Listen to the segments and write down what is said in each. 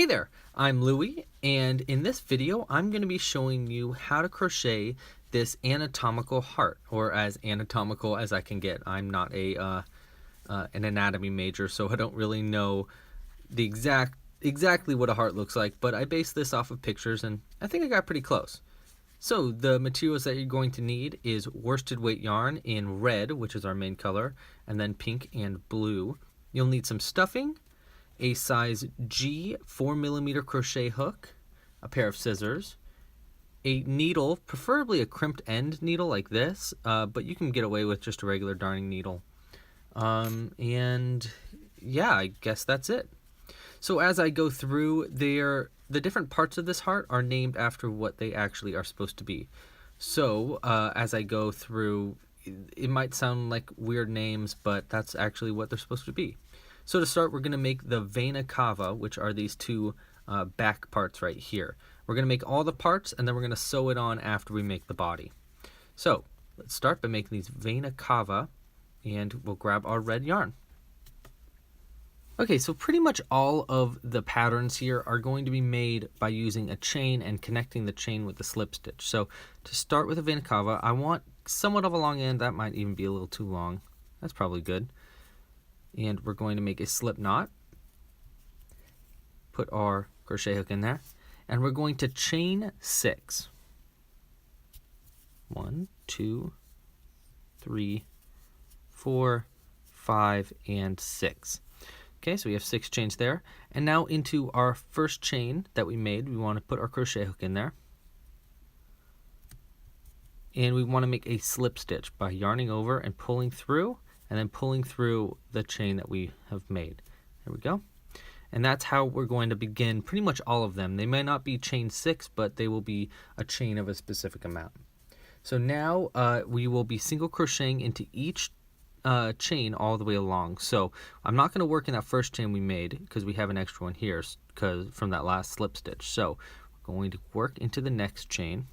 Hey there, I'm Louie, and in this video I'm going to be showing you how to crochet this anatomical heart, or as anatomical as I can get. I'm not an anatomy major, so I don't really know the exactly what a heart looks like, but I based this off of pictures and I think I got pretty close. So the materials that you're going to need is worsted weight yarn in red, which is our main color, and then pink and blue. You'll need some stuffing, a size G 4mm crochet hook, a pair of scissors, a needle, preferably a crimped end needle like this, but you can get away with just a regular darning needle. And yeah, I guess that's it. So as I go through, the different parts of this heart are named after what they actually are supposed to be. So as I go through, it might sound like weird names, but that's actually what they're supposed to be. So to start, we're going to make the vena cava, which are these two back parts right here. We're going to make all the parts, and then we're going to sew it on after we make the body. So let's start by making these vena cava, and we'll grab our red yarn. Okay, so pretty much all of the patterns here are going to be made by using a chain and connecting the chain with the slip stitch. So to start with the vena cava, I want somewhat of a long end. That might even be a little too long. That's probably good. And we're going to make a slip knot, put our crochet hook in there, and we're going to chain 6. 1, 2, 3, 4, 5, and 6. Okay, so we have 6 chains there. And now into our first chain that we made, we want to put our crochet hook in there. And we want to make a slip stitch by yarning over and pulling through, and then pulling through the chain that we have made. There we go. And that's how we're going to begin pretty much all of them. They may not be chain 6, but they will be a chain of a specific amount. So now we will be single crocheting into each chain all the way along. So I'm not going to work in that first chain we made because we have an extra one here from that last slip stitch. So we're going to work into the next chain.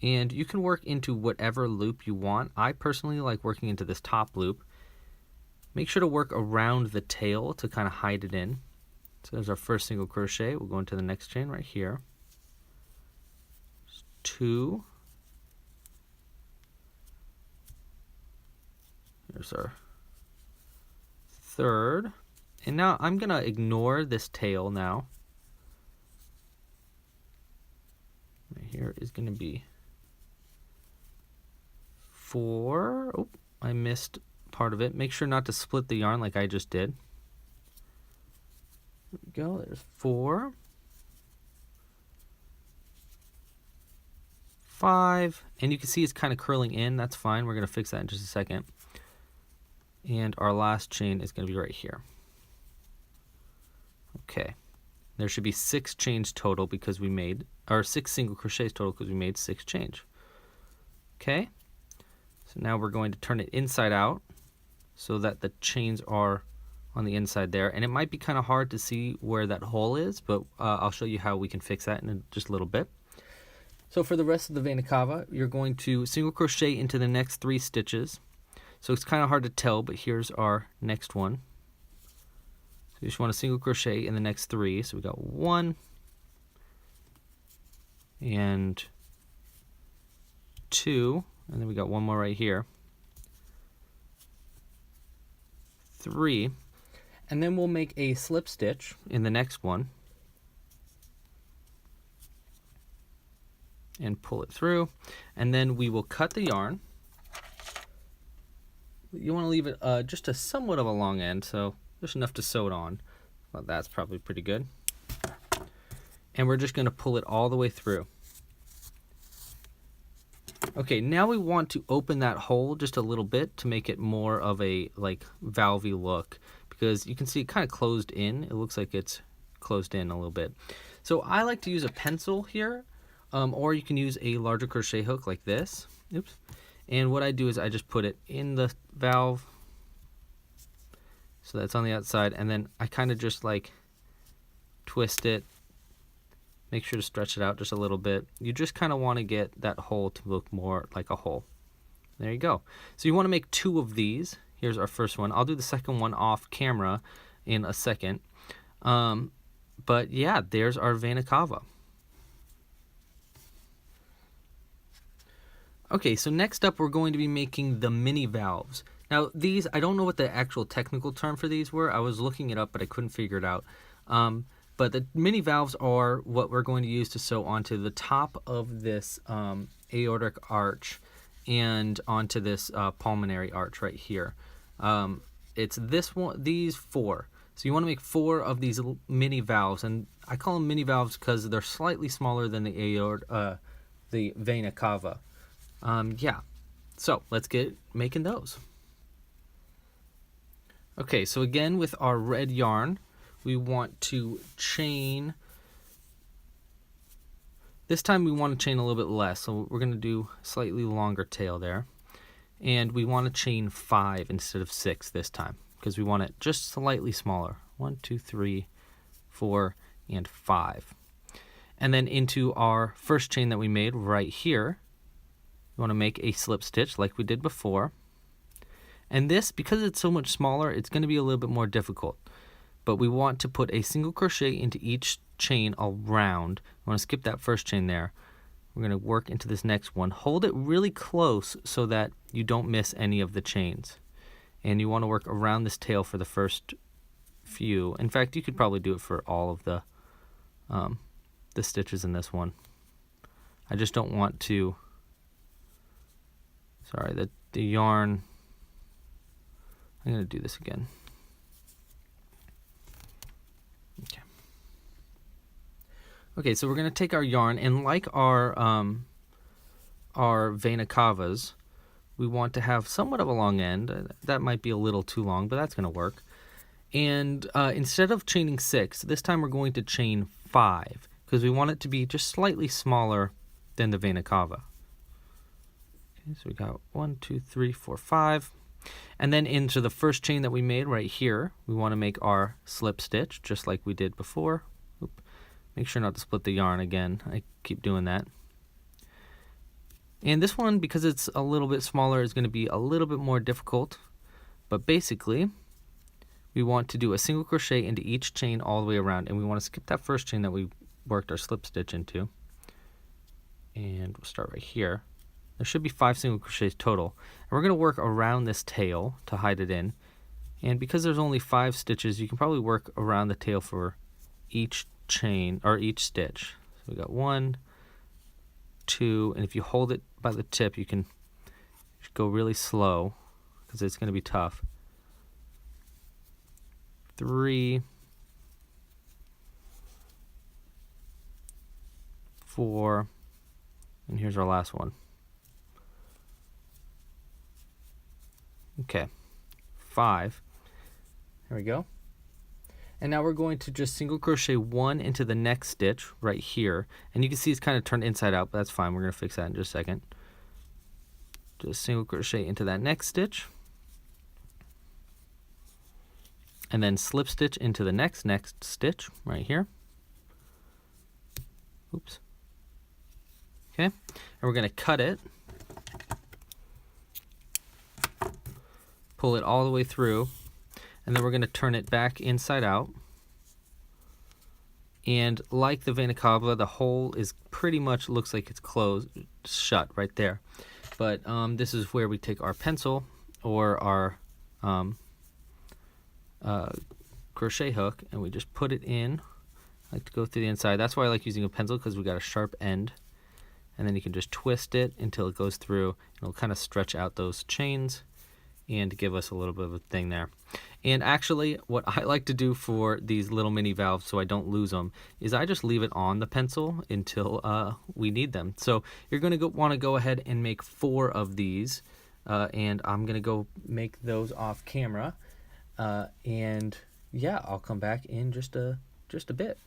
And you can work into whatever loop you want. I personally like working into this top loop. Make sure to work around the tail to kind of hide it in. So there's our first single crochet. We'll go into the next chain right here. 2. There's our third. And now I'm going to ignore this tail now. Right here is going to be 4. Oh, I missed part of it. Make sure not to split the yarn like I just did. There we go. There's 4. 5. And you can see it's kind of curling in. That's fine. We're going to fix that in just a second. And our last chain is going to be right here. Okay. There should be 6 chains total because we made, or 6 single crochets total because we made 6 chains. Okay. So now we're going to turn it inside out so that the chains are on the inside there. And it might be kind of hard to see where that hole is, but I'll show you how we can fix that in just a little bit. So for the rest of the vena cava, you're going to single crochet into the next 3 stitches. So it's kind of hard to tell, but here's our next one. So you just want to single crochet in the next 3. So we got 1 and 2. And then we got one more right here. 3. And then we'll make a slip stitch in the next one. And pull it through. And then we will cut the yarn. You want to leave it just a somewhat of a long end, so just enough to sew it on. Well, that's probably pretty good. And we're just going to pull it all the way through. Okay, now we want to open that hole just a little bit to make it more of a valvey look, because you can see it kind of closed in. It looks like it's closed in a little bit. So I like to use a pencil here, or you can use a larger crochet hook like this. Oops. And what I do is I just put it in the valve, so that's on the outside, and then I kind of just twist it. Make sure to stretch it out just a little bit. You just kind of want to get that hole to look more like a hole. There you go. So you want to make 2 of these. Here's our first one. I'll do the second one off camera in a second. But yeah, there's our vena cava. Okay, so next up we're going to be making the mini valves. Now these, I don't know what the actual technical term for these were. I was looking it up, but I couldn't figure it out. But the mini valves are what we're going to use to sew onto the top of this aortic arch and onto this pulmonary arch right here. It's this one, these four. So you want to make 4 of these mini valves, and I call them mini valves because they're slightly smaller than the vena cava. Yeah, so let's get making those. Okay, so again with our red yarn, we want to chain. This time we want to chain a little bit less, so we're going to do a slightly longer tail there. And we want to chain 5 instead of 6 this time, because we want it just slightly smaller. 1, 2, 3, 4, and 5. And then into our first chain that we made right here, you want to make a slip stitch like we did before. And this, because it's so much smaller, it's going to be a little bit more difficult. But we want to put a single crochet into each chain around. We want to skip that first chain there. We're going to work into this next one. Hold it really close so that you don't miss any of the chains. And you want to work around this tail for the first few. In fact, you could probably do it for all of the stitches in this one. I just don't want to... Sorry, the yarn... I'm going to do this again. Okay, so we're going to take our yarn, and like our vena cavas, we want to have somewhat of a long end. That might be a little too long, but that's going to work. And instead of chaining 6, this time we're going to chain 5, because we want it to be just slightly smaller than the vena cava. Okay, so we got 1, 2, 3, 4, 5. And then into the first chain that we made right here, we want to make our slip stitch, just like we did before. Oop. Make sure not to split the yarn again. I keep doing that. And this one, because it's a little bit smaller, is going to be a little bit more difficult. But basically, we want to do a single crochet into each chain all the way around. And we want to skip that first chain that we worked our slip stitch into. And we'll start right here. There should be 5 single crochets total. And we're going to work around this tail to hide it in. And because there's only 5 stitches, you can probably work around the tail for each chain or each stitch. So we got 1, 2, and if you hold it by the tip, you can go really slow because it's going to be tough. 3, 4, and here's our last one. Okay, 5. There we go. And now we're going to just single crochet 1 into the next stitch right here. And you can see it's kind of turned inside out, but that's fine. We're going to fix that in just a second. Just single crochet into that next stitch. And then slip stitch into the next stitch right here. Oops. Okay. And we're going to cut it. Pull it all the way through, and then we're going to turn it back inside out. And like the vena cava, the hole is pretty much looks like it's closed, shut right there. But this is where we take our pencil or our crochet hook, and we just put it in. I like to go through the inside. That's why I like using a pencil, because we got a sharp end. And then you can just twist it until it goes through, and it'll kind of stretch out those chains and give us a little bit of a thing there. And actually, what I like to do for these little mini valves so I don't lose them is I just leave it on the pencil until we need them. So you're going to want to go ahead and make 4 of these, and I'm going to go make those off camera. And yeah, I'll come back in just a bit.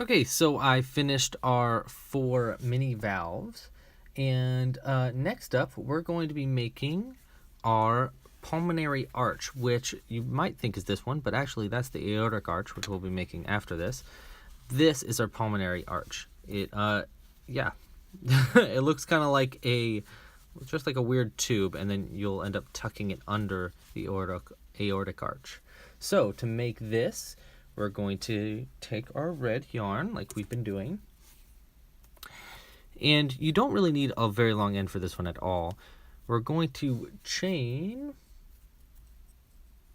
Okay, so I finished our 4 mini valves. And next up, we're going to be making our pulmonary arch, which you might think is this one, but actually that's the aortic arch, which we'll be making after this. This is our pulmonary arch. It, yeah, it looks kind of like just like a weird tube, and then you'll end up tucking it under the aortic arch. So to make this, we're going to take our red yarn like we've been doing. And you don't really need a very long end for this one at all. We're going to chain.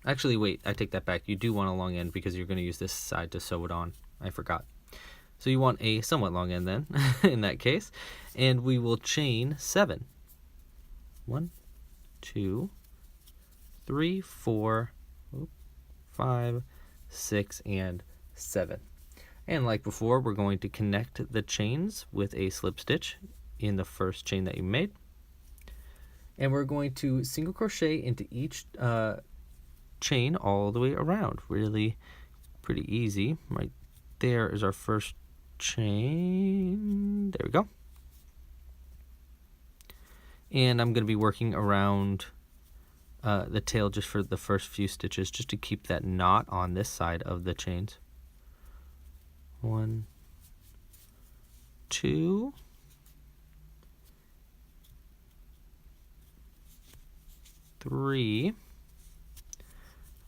Actually, wait, I take that back. You do want a long end because you're going to use this side to sew it on. I forgot. So you want a somewhat long end then, in that case. And we will chain 7. 1, 2, 3, 4, 5, 6, and 7. And like before, we're going to connect the chains with a slip stitch in the first chain that you made. And we're going to single crochet into each chain all the way around. Really pretty easy. Right there is our first chain. There we go. And I'm going to be working around the tail just for the first few stitches, just to keep that knot on this side of the chains. 1, 2, 3.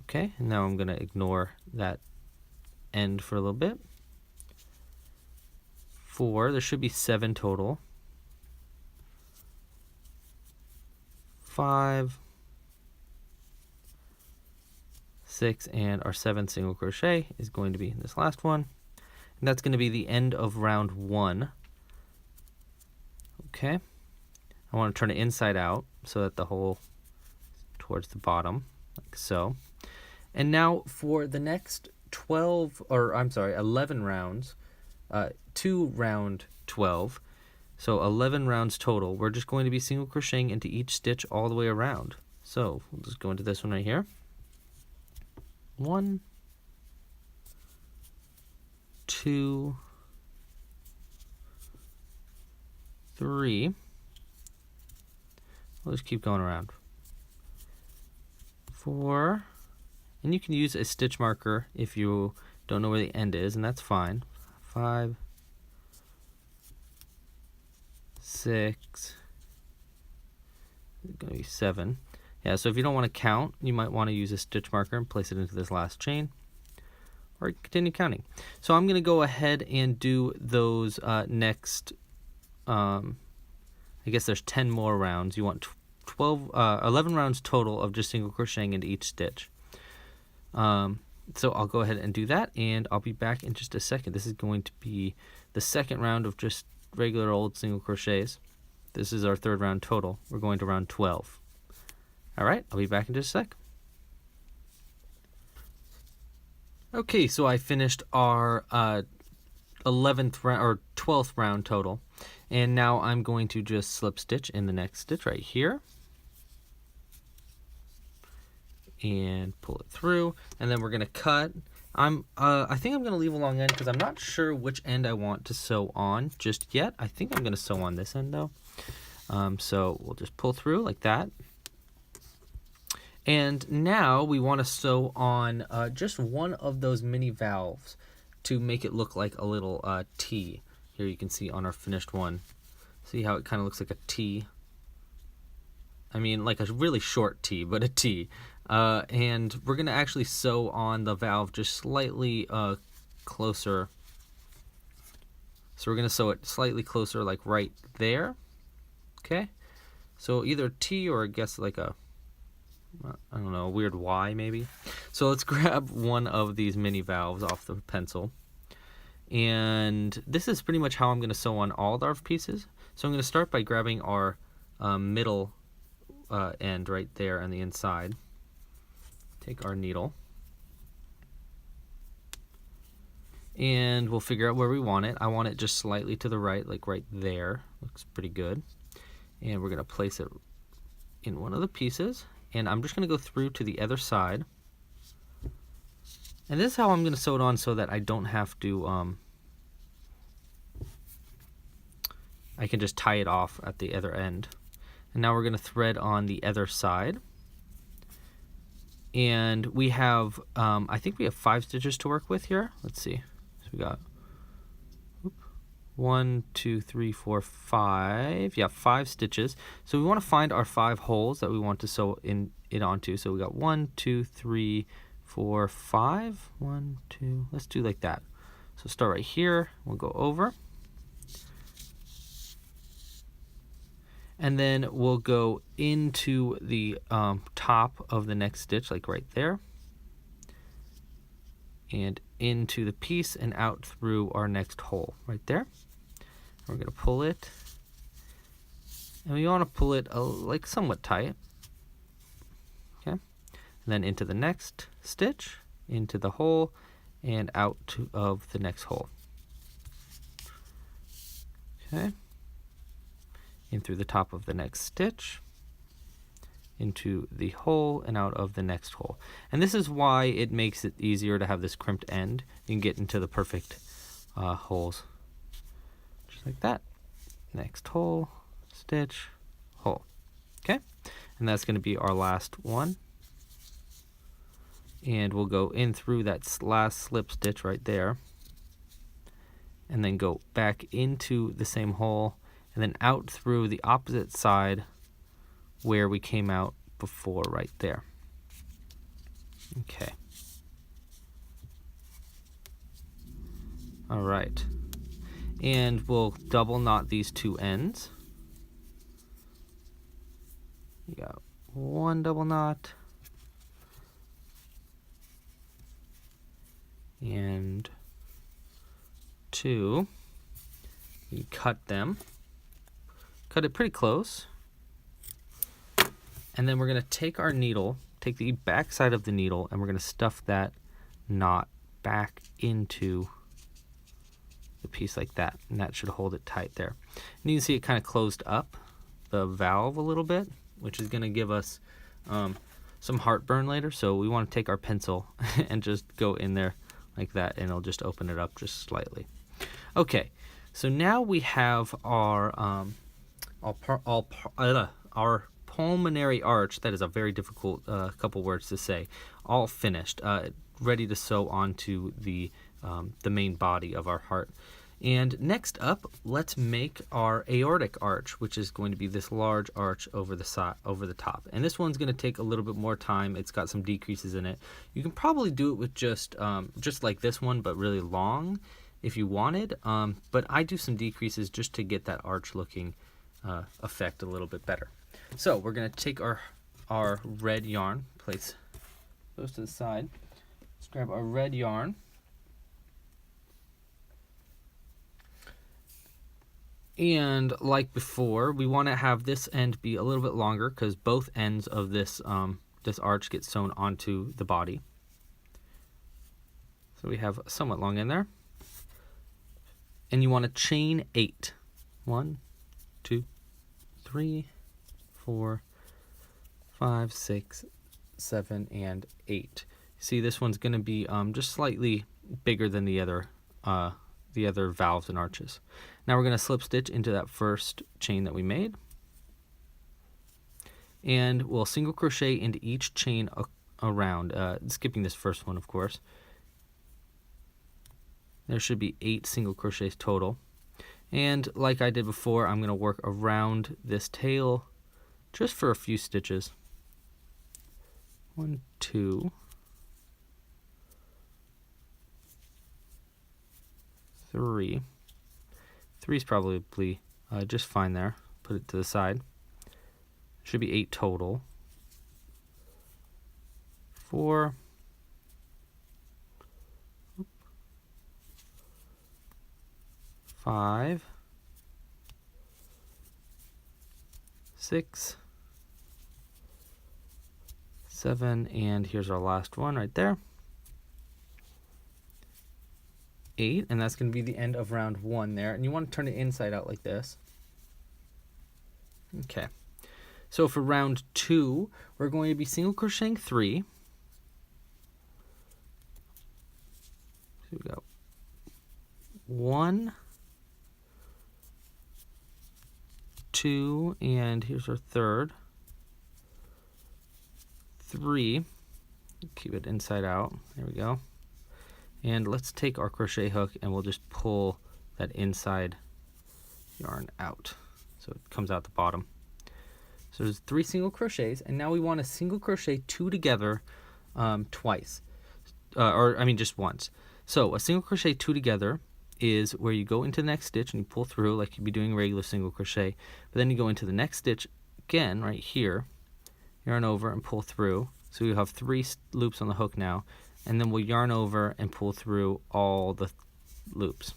Okay, and now I'm going to ignore that end for a little bit. 4, there should be 7 total. 5, 6, and our 7th single crochet is going to be in this last one. And that's going to be the end of round 1. Okay, I want to turn it inside out so that the hole is towards the bottom, like so. And now for the next 11 rounds, to round 12, so 11 rounds total, we're just going to be single crocheting into each stitch all the way around. So we'll just go into this one right here. 1, 2, 3. We'll just keep going around. 4, and you can use a stitch marker if you don't know where the end is, and that's fine. 5, 6, it's going to be 7. Yeah, so if you don't want to count, you might want to use a stitch marker and place it into this last chain, or continue counting. So I'm going to go ahead and do those next, I guess there's 10 more rounds. You want 11 rounds total of just single crocheting into each stitch. So I'll go ahead and do that, and I'll be back in just a second. This is going to be the second round of just regular old single crochets. This is our 3rd round total. We're going to round 12. All right, I'll be back in just a sec. Okay, so I finished our 11th round or 12th round total, and now I'm going to just slip stitch in the next stitch right here and pull it through, and then we're going to cut. I think I'm going to leave a long end because I'm not sure which end I want to sew on just yet. I think I'm going to sew on this end though. So we'll just pull through like that. And now we want to sew on just one of those mini valves to make it look like a little T. Here you can see on our finished one. See how it kind of looks like a T? I mean, like a really short T, but a T. And we're going to actually sew on the valve just slightly closer. So we're going to sew it slightly closer, like right there. Okay? So either T or I guess like a, I don't know, a weird Y maybe. So let's grab one of these mini valves off the pencil. And this is pretty much how I'm going to sew on all our pieces. So I'm going to start by grabbing our middle end right there on the inside. Take our needle. And we'll figure out where we want it. I want it just slightly to the right, like right there. Looks pretty good. And we're going to place it in one of the pieces. And I'm just going to go through to the other side. And this is how I'm going to sew it on so that I don't have to, I can just tie it off at the other end. And now we're going to thread on the other side. And we have, I think we have 5 stitches to work with here. Let's see. So we got 1, 2, 3, 4, 5. Yeah, 5 stitches. So we want to find our 5 holes that we want to sew it onto. So we got 1, 2, 3, 4, 5. 1, 2. Let's do like that. So start right here. We'll go over. And then we'll go into the top of the next stitch, like right there. And into the piece and out through our next hole right there. We're going to pull it. And we want to pull it like somewhat tight. Okay. And then into the next stitch, into the hole, and out of the next hole. Okay. In through the top of the next stitch, into the hole, and out of the next hole. And this is why it makes it easier to have this crimped end. You can get into the perfect holes. Just like that. Next hole, stitch, hole. Okay? And that's going to be our last one. And we'll go in through that last slip stitch right there. And then go back into the same hole. And then out through the opposite side where we came out before right there. Okay. All right. And we'll double knot these two ends. You got one double knot. And two. You cut them. Cut it pretty close. And then we're going to take our needle, take the back side of the needle, and we're going to stuff that knot back into the piece like that. And that should hold it tight there. And you can see it kind of closed up the valve a little bit, which is going to give us some heartburn later. So we want to take our pencil and just go in there like that, and it'll just open it up just slightly. Okay, so now we have our pulmonary arch. That is a very difficult couple words to say. All finished, ready to sew onto the main body of our heart. And next up, let's make our aortic arch, which is going to be this large arch over the top. And this one's going to take a little bit more time. It's got some decreases in it. You can probably do it with just like this one, but really long if you wanted. But I do some decreases just to get that arch looking effect a little bit better. So we're going to take our red yarn, place those to the side. Let's grab our red yarn. And like before, we want to have this end be a little bit longer because both ends of this this arch get sewn onto the body. So we have a somewhat long end there. And you want to chain 8. 1, 2, 3, 4, 5, 6, 7, and 8. See, this one's going to be just slightly bigger than the other valves and arches. Now we're going to slip stitch into that first chain that we made. And we'll single crochet into each chain around, skipping this first one, of course. There should be 8 single crochets total. And like I did before, I'm going to work around this tail just for a few stitches. 1, 2, 3. 3 is probably just fine there. Put it to the side. Should be 8 total. 4. 5. 6. 7, and here's our last one right there. 8, and that's going to be the end of round 1 there. And you want to turn it inside out like this. Okay. So for round 2, we're going to be single crocheting 3. So we got 1, 2, and here's our third. 3. Keep it inside out. There we go. And let's take our crochet hook and we'll just pull that inside yarn out so it comes out the bottom. So there's 3 single crochets, and now we want to single crochet 2 together twice. or I mean just once. So a single crochet 2 together is where you go into the next stitch and you pull through like you'd be doing regular single crochet, but then you go into the next stitch again right here, yarn over and pull through. So you have 3 loops on the hook now, and then we'll yarn over and pull through all the loops.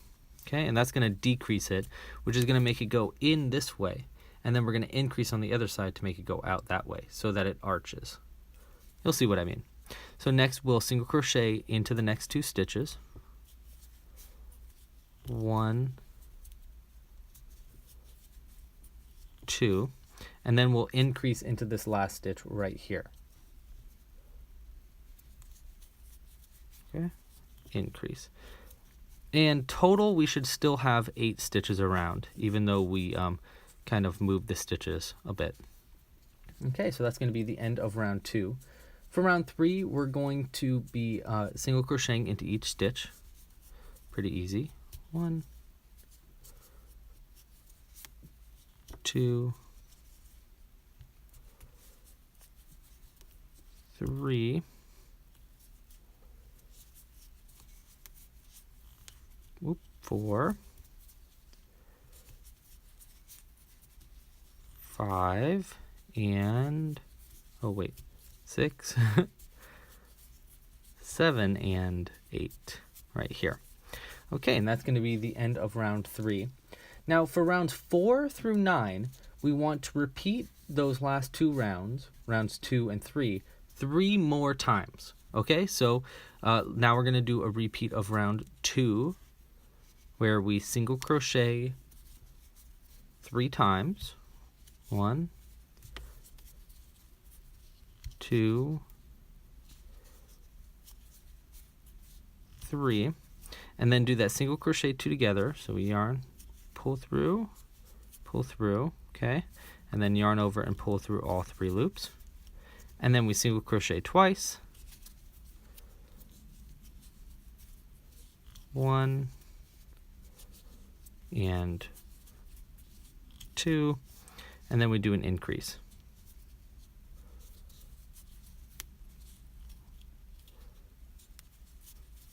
Okay, and that's going to decrease it, which is going to make it go in this way, and then we're going to increase on the other side to make it go out that way so that it arches. You'll see what I mean. So next we'll single crochet into the next 2 stitches. 1, 2, and then we'll increase into this last stitch right here. Okay, increase. And total we should still have 8 stitches around, even though we kind of moved the stitches a bit. Okay, so that's going to be the end of round 2. For round 3, we're going to be single crocheting into each stitch. Pretty easy. 1, 2, 3, 4, 5, and 6, 7, and 8 right here. Okay, and that's going to be the end of round 3. Now for rounds 4 through 9, we want to repeat those last 2 rounds, rounds 2 and 3 more times. Okay, so now we're going to do a repeat of round 2, where we single crochet 3 times. 1, 2, 3, and then do that single crochet 2 together. So we yarn, pull through, okay, and then yarn over and pull through all 3 loops, and then we single crochet twice. 1 and 2, and then we do an increase.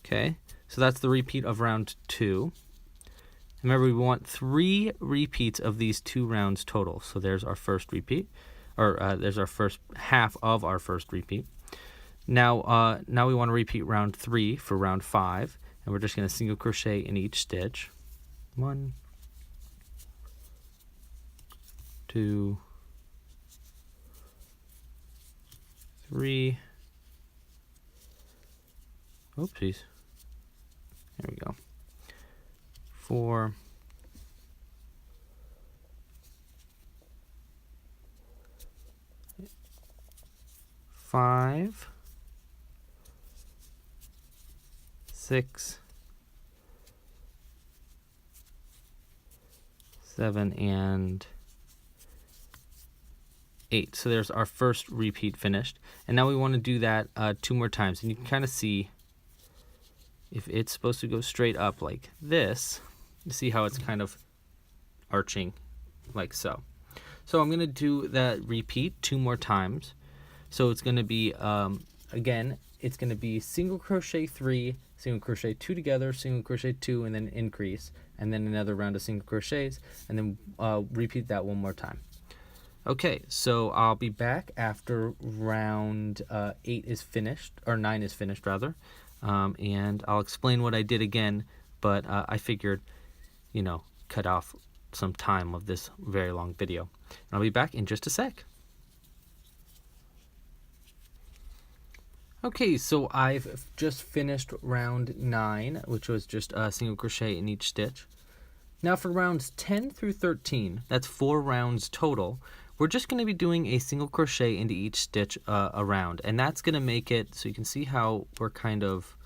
Okay, so that's the repeat of round 2. Remember, we want 3 repeats of these 2 rounds total. So there's our first repeat, or there's our first half of our first repeat. Now, now we want to repeat round 3 for round 5, and we're just going to single crochet in each stitch. 1, 2, 3. Oopsies. There we go. 4, 5, 6, 7, and 8. So there's our first repeat finished. And now we want to do that 2 more times. And you can kind of see if it's supposed to go straight up like this. You see how it's kind of arching like so. So I'm going to do that repeat 2 more times. So it's going to be, again, it's going to be single crochet 3, single crochet 2 together, single crochet 2, and then increase, and then another round of single crochets, and then repeat that 1 more time. Okay, so I'll be back after round 8 is finished, or 9 is finished rather, and I'll explain what I did again, but I figured, you know, cut off some time of this very long video. And I'll be back in just a sec. Okay, so I've just finished round 9, which was just a single crochet in each stitch. Now for rounds 10 through 13, that's 4 rounds total, we're just going to be doing a single crochet into each stitch around, and that's going to make it so you can see how we're kind of,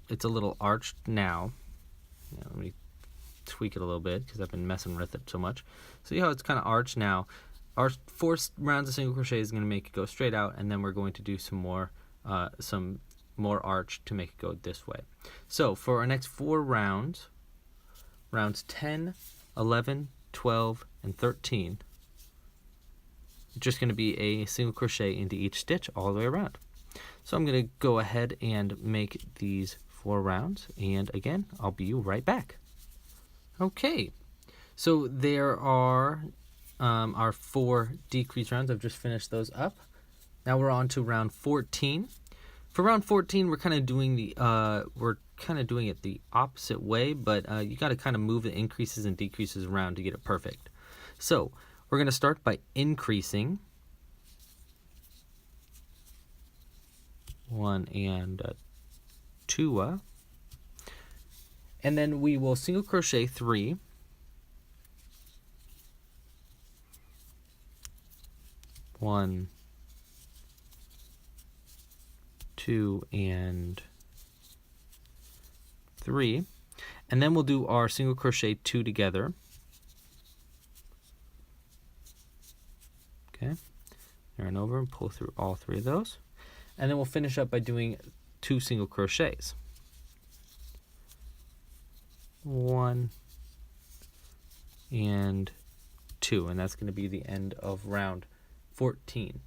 it's a little arched now. Yeah, let me tweak it a little bit because I've been messing with it so much. See how it's kind of arched now. Our 4 rounds of single crochet is going to make it go straight out, and then we're going to do some more arch to make it go this way. So for our next 4 rounds, rounds 10, 11, 12, and 13, it's just going to be a single crochet into each stitch all the way around. So I'm going to go ahead and make these 4 rounds, and again, I'll be right back. Okay, so there are our 4 decrease rounds. I've just finished those up. Now we're on to round 14. For round 14, we're kind of doing it the opposite way, but you got to kind of move the increases and decreases around to get it perfect. So we're going to start by increasing 1 and 2, and then we will single crochet 3, 1, 2, and 3, and then we'll do our single crochet 2 together. Okay, yarn over and pull through all 3 of those, and then we'll finish up by doing 2 single crochets. 1 and 2, and that's going to be the end of round 14.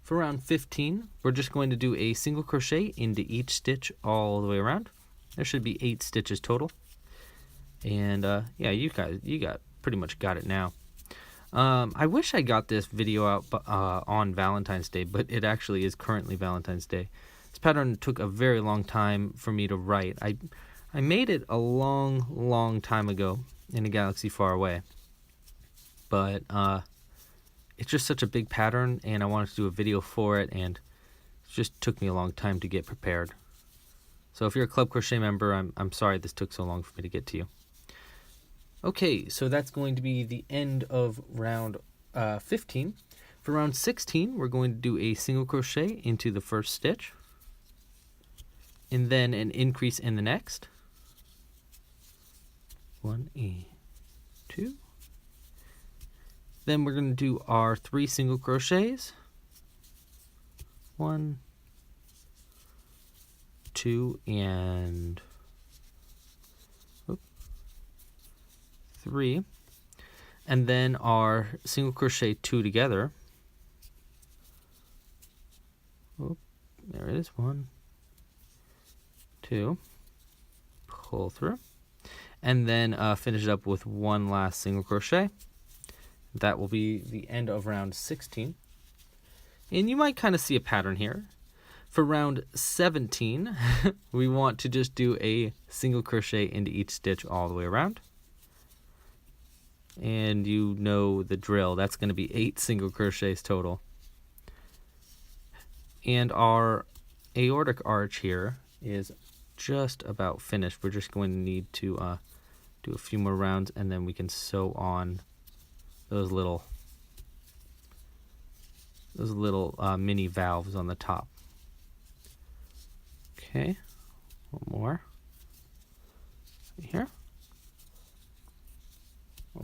For round 15, we're just going to do a single crochet into each stitch all the way around. There should be 8 stitches total, and yeah, you pretty much got it now. I wish I got this video out on Valentine's Day, but it actually is currently Valentine's Day. This pattern took a very long time for me to write. I made it a long time ago in a galaxy far away, but it's just such a big pattern, and I wanted to do a video for it, and it just took me a long time to get prepared. So if you're a Club Crochet member, I'm sorry this took so long for me to get to you. Okay, so that's going to be the end of round 15. For round 16, we're going to do a single crochet into the first stitch, and then an increase in the next. 1 and 2. Then we're going to do our 3 single crochets. 1, 2, and 3. And then our single crochet 2 together. Oh, there it is. 1, 2. Pull through. And then finish it up with 1 last single crochet. That will be the end of round 16. And you might kind of see a pattern here. For round 17, we want to just do a single crochet into each stitch all the way around. And you know the drill. That's going to be 8 single crochets total. And our aortic arch here is just about finished. We're just going to need to do a few more rounds, and then we can sew on those little mini valves on the top. Okay, one more right here.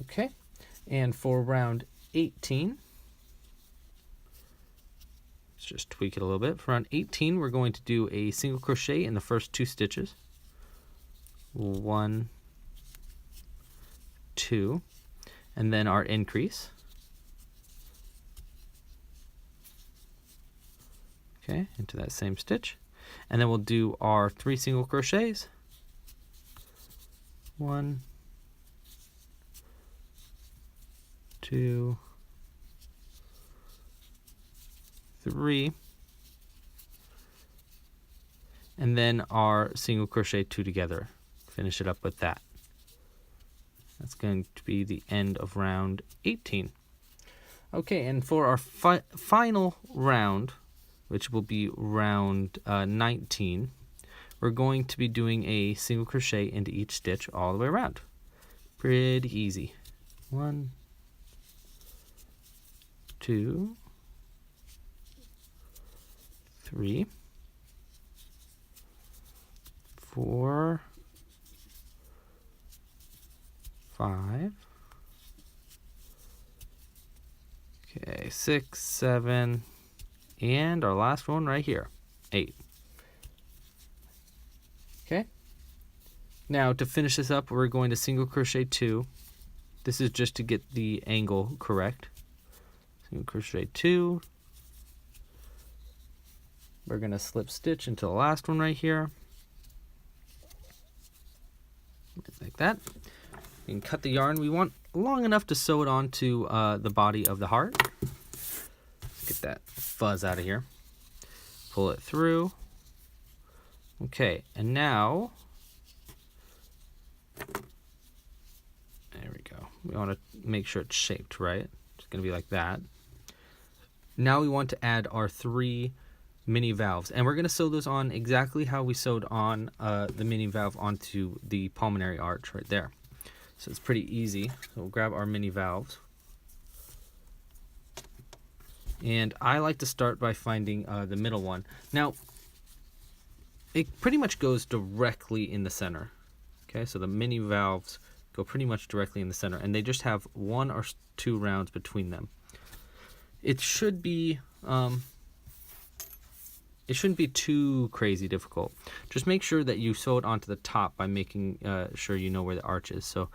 Okay, and for round 18, let's just tweak it a little bit. For round 18, we're going to do a single crochet in the first 2 stitches. 1, 2, and then our increase. Okay, into that same stitch. And then we'll do our 3 single crochets. 1, 2, 3, and then our single crochet 2 together. Finish it up with that. That's going to be the end of round 18. Okay, and for our final round, which will be round 19, we're going to be doing a single crochet into each stitch all the way around. Pretty easy. 1, 2, 3, 4, 5, okay, 6, 7, and our last one right here, 8. Okay. Now to finish this up, we're going to single crochet 2. This is just to get the angle correct. Single crochet 2, we're going to slip stitch into the last one right here. Like that. You can cut the yarn. We want long enough to sew it onto the body of the heart. Let's get that fuzz out of here. Pull it through. Okay, and now, there we go. We want to make sure it's shaped right. It's going to be like that. Now we want to add our 3 mini valves, and we're going to sew those on exactly how we sewed on the mini valve onto the pulmonary arch right there. So it's pretty easy. So we'll grab our mini valves. And I like to start by finding the middle one. Now, it pretty much goes directly in the center. Okay, so the mini valves go pretty much directly in the center, and they just have 1 or 2 rounds between them. It should be it shouldn't be too crazy difficult. Just make sure that you sew it onto the top by making sure you know where the arch is. So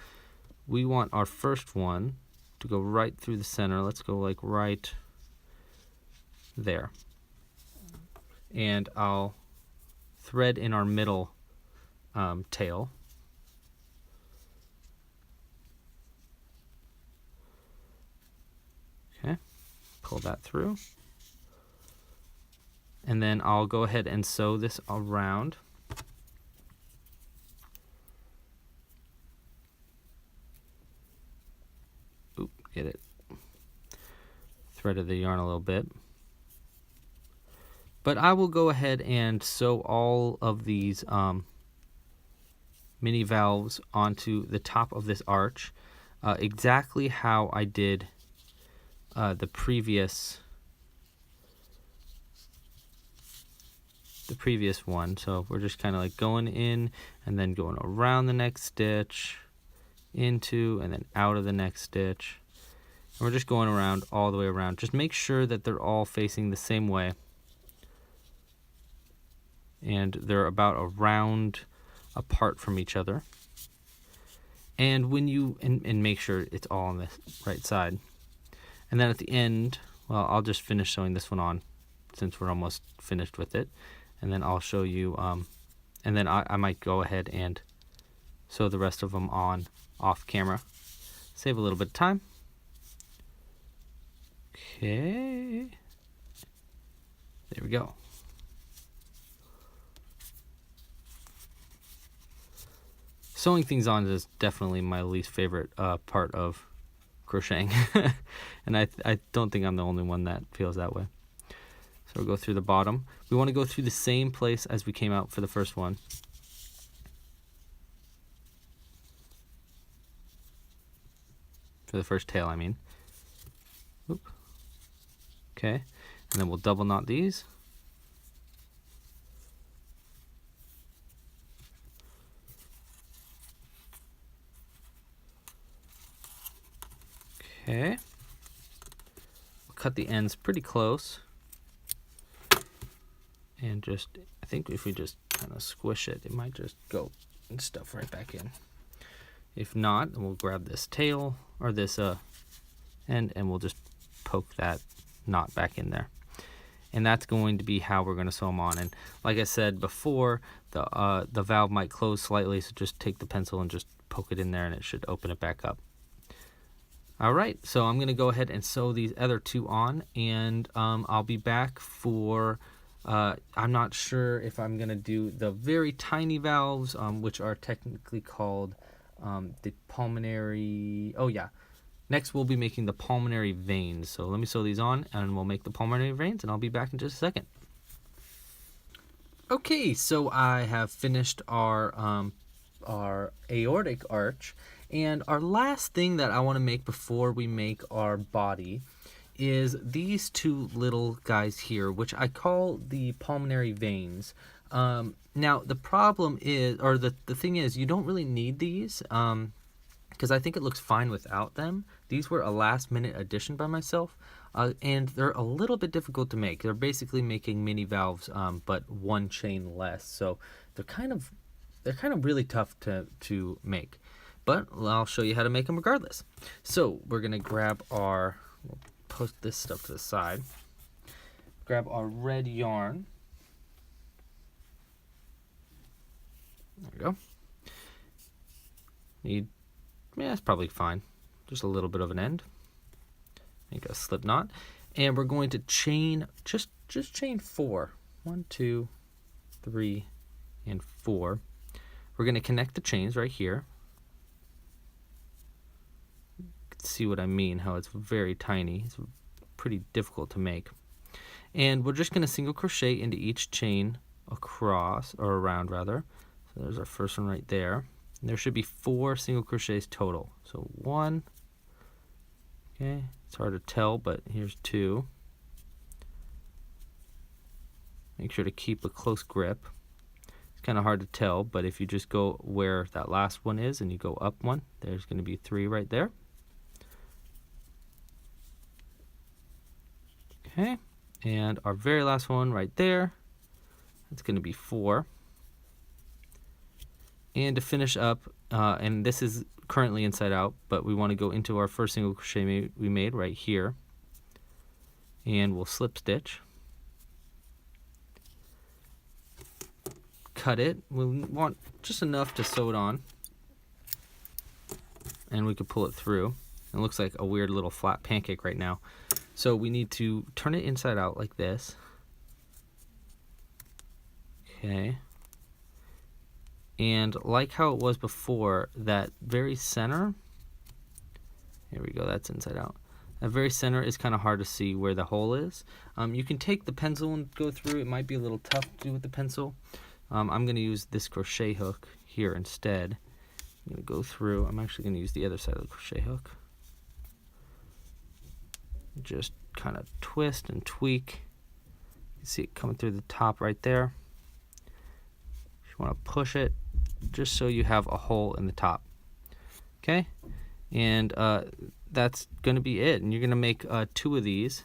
we want our first one to go right through the center. Let's go like right there. And I'll thread in our middle tail. Okay, pull that through. And then I'll go ahead and sew this around. Oop, get it. Threaded the yarn a little bit. But I will go ahead and sew all of these mini valves onto the top of this arch, exactly how I did the previous one. So we're just kind of like going in and then going around the next stitch, into and then out of the next stitch. And we're just going around all the way around. Just make sure that they're all facing the same way. And they're about a round apart from each other. And when you and make sure it's all on the right side. And then at the end, well, I'll just finish sewing this one on since we're almost finished with it. And then I'll show you, and then I might go ahead and sew the rest of them on off camera. Save a little bit of time. Okay. There we go. Sewing things on is definitely my least favorite part of crocheting. And I don't think I'm the only one that feels that way. So we'll go through the bottom. We want to go through the same place as we came out for the first one. For the first tail, I mean. Oop. Okay. And then we'll double knot these. Okay. We'll cut the ends pretty close. And just, I think if we just kind of squish it, it might just go and stuff right back in. If not, then we'll grab this tail or this end and we'll just poke that knot back in there. And that's going to be how we're going to sew them on. And like I said before, the valve might close slightly, so just take the pencil and just poke it in there and it should open it back up. Alright, so I'm going to go ahead and sew these other 2 on, and I'll be back for, I'm not sure if I'm going to do the very tiny valves, which are technically called the pulmonary, oh yeah. Next we'll be making the pulmonary veins. So let me sew these on and we'll make the pulmonary veins, and I'll be back in just a second. Okay, so I have finished our aortic arch. And our last thing that I want to make before we make our body is these 2 little guys here, which I call the pulmonary veins. Now, the problem is, or the thing is, you don't really need these because I think it looks fine without them. These were a last-minute addition by myself, and they're a little bit difficult to make. They're basically making mini valves, but 1 chain less. So they're kind of really tough to make. But I'll show you how to make them regardless. So we're going to grab we'll post this stuff to the side. Grab our red yarn. There we go. Need, yeah, it's probably fine. Just a little bit of an end. Make a slip knot. And we're going to chain, just chain 4. 1, 2, 3, and 4. We're going to connect the chains right here. You can see what I mean, how it's very tiny. It's pretty difficult to make. And we're just going to single crochet into each chain across, or around rather. So there's our first one right there. And there should be 4 single crochets total. So 1, okay, it's hard to tell, but here's 2. Make sure to keep a close grip. It's kind of hard to tell, but if you just go where that last one is and you go up 1, there's going to be 3 right there. Okay, and our very last one right there, that's going to be 4. And to finish up, and this is currently inside out, but we want to go into our first single crochet we made right here, and we'll slip stitch. Cut it. We want just enough to sew it on, and we could pull it through. It looks like a weird little flat pancake right now. So we need to turn it inside out like this. Okay. And like how it was before, that very center, here we go, that's inside out. That very center is kind of hard to see where the hole is. You can take the pencil and go through. It might be a little tough to do with the pencil. I'm going to use this crochet hook here instead. I'm going to go through. I'm actually going to use the other side of the crochet hook. Just kind of twist and tweak. You can see it coming through the top right there. You want to push it just so you have a hole in the top. Okay, and that's going to be it. And you're going to make 2 of these.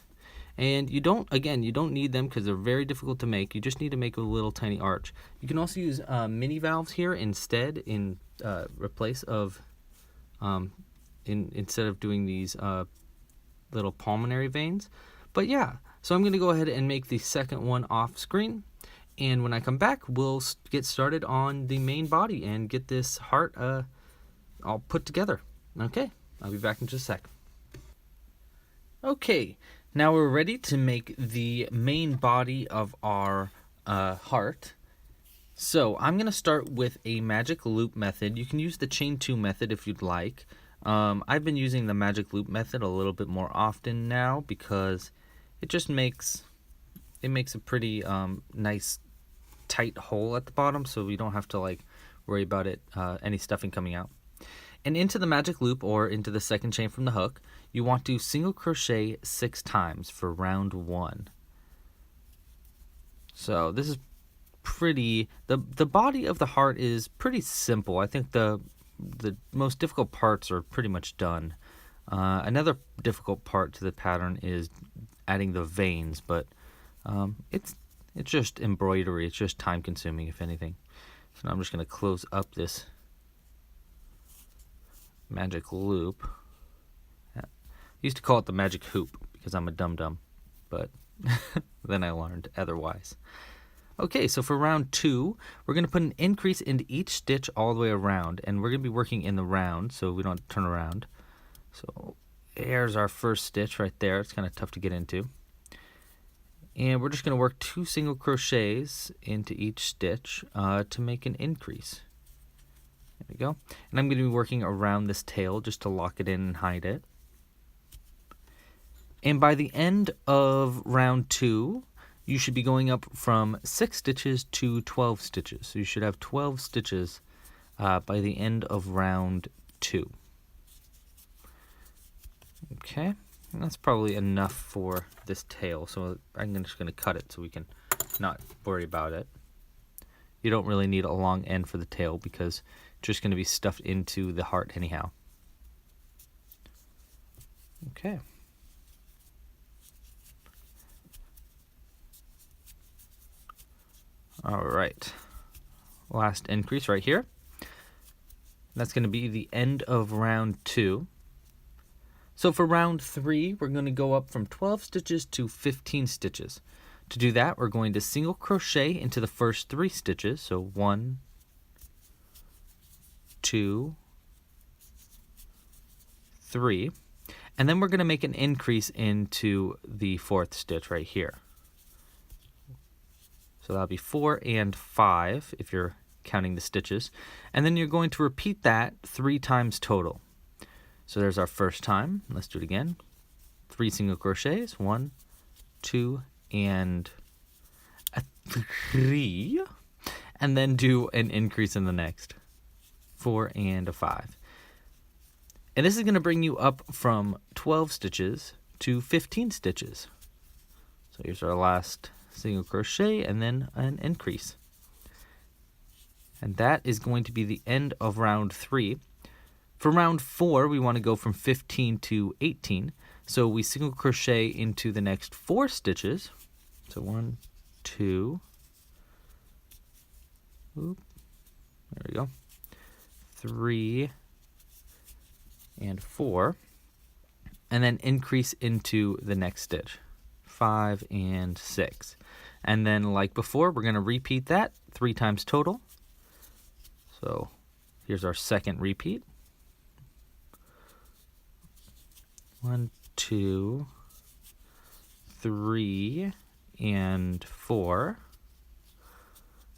And you don't need them because they're very difficult to make. You just need to make a little tiny arch. You can also use mini valves here instead, in replace of instead of doing these little pulmonary veins. But yeah, so I'm going to go ahead and make the second one off screen. And when I come back, we'll get started on the main body and get this heart all put together. Okay, I'll be back in just a sec. Okay, now we're ready to make the main body of our heart. So I'm going to start with a magic loop method. You can use the chain 2 method if you'd like. I've been using the magic loop method a little bit more often now because it just makes a pretty nice tight hole at the bottom, so we don't have to like worry about it any stuffing coming out. And into the magic loop, or into the second chain from the hook, you want to single crochet 6 times for round 1. So this is pretty, the body of the heart is pretty simple. I think the most difficult parts are pretty much done. Another difficult part to the pattern is adding the veins, but it's just embroidery. It's just time consuming, if anything. So now I'm just going to close up this magic loop. I used to call it the magic hoop because I'm a dum-dum, but then I learned otherwise. Okay, so for round 2, we're going to put an increase into each stitch all the way around, and we're going to be working in the round, so we don't have to turn around. So there's our first stitch right there. It's kind of tough to get into. And we're just going to work 2 single crochets into each stitch to make an increase. There we go. And I'm going to be working around this tail just to lock it in and hide it. And by the end of round 2, you should be going up from 6 stitches to 12 stitches. So you should have 12 stitches by the end of round 2. Okay, and that's probably enough for this tail. So I'm just going to cut it so we can not worry about it. You don't really need a long end for the tail because it's just going to be stuffed into the heart anyhow. Okay. All right, last increase right here. That's going to be the end of round 2. So for round 3, we're going to go up from 12 stitches to 15 stitches. To do that, we're going to single crochet into the first 3 stitches. So 1, 2, 3, and then we're going to make an increase into the 4th stitch right here. So that'll be 4 and 5 if you're counting the stitches, and then you're going to repeat that 3 times total. So there's our first time. Let's do it again. 3 single crochets, 1, 2, and a 3, and then do an increase in the next 4 and a 5. And this is going to bring you up from 12 stitches to 15 stitches. So here's our last single crochet and then an increase. And that is going to be the end of round 3. For round 4, we want to go from 15 to 18. So we single crochet into the next 4 stitches. So 1, 2, there we go, 3, and 4, and then increase into the next stitch, 5 and 6. And then like before, we're going to repeat that 3 times total. So here's our second repeat. 1, 2, 3, and 4.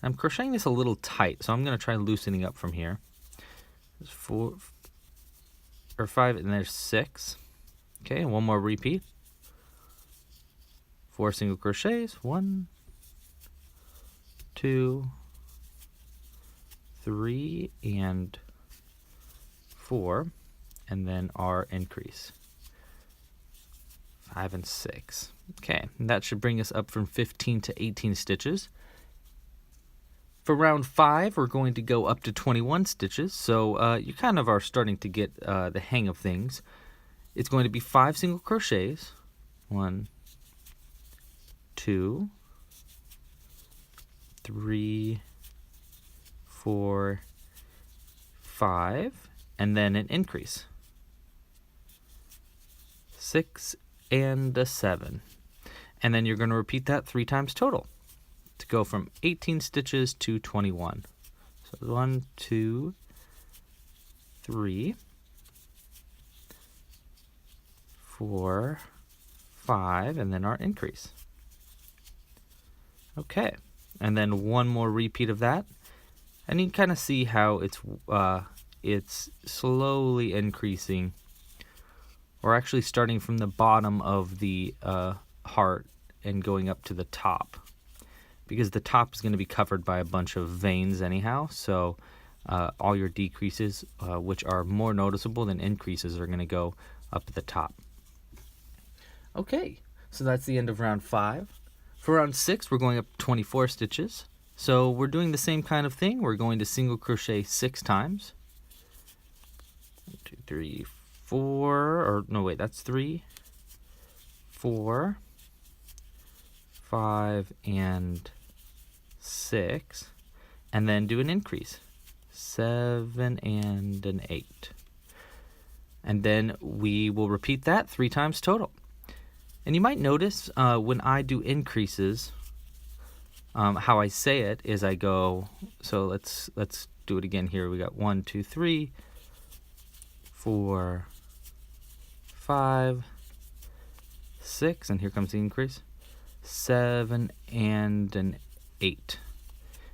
I'm crocheting this a little tight, so I'm going to try loosening up from here. There's 4 or 5, and there's 6. Okay, and one more repeat. 4 single crochets. 1, 2, 3, and 4, and then our increase. 5 and 6. Okay, and that should bring us up from 15 to 18 stitches. For round 5, we're going to go up to 21 stitches, so you kind of are starting to get the hang of things. It's going to be 5 single crochets, 1, 2, 3, 4, 5, and then an increase, 6 and a 7. And then you're going to repeat that 3 times total to go from 18 stitches to 21. So 1, 2, 3, 4, 5, and then our increase. Okay, and then one more repeat of that, and you can kind of see how it's slowly increasing. We're actually starting from the bottom of the heart and going up to the top, because the top is going to be covered by a bunch of veins anyhow, so all your decreases, which are more noticeable than increases, are going to go up at the top. Okay, so that's the end of round 5. For round 6, we're going up 24 stitches. So we're doing the same kind of thing. We're going to single crochet 6 times. 1, 2, 3, 4, or no, wait, that's 3, 4, 5, and 6, and then do an increase, 7 and an 8. And then we will repeat that 3 times total. And you might notice when I do increases, how I say it is I go, so let's do it again here. We got 1, 2, 3, 4, 5, 6, and here comes the increase, 7 and an 8.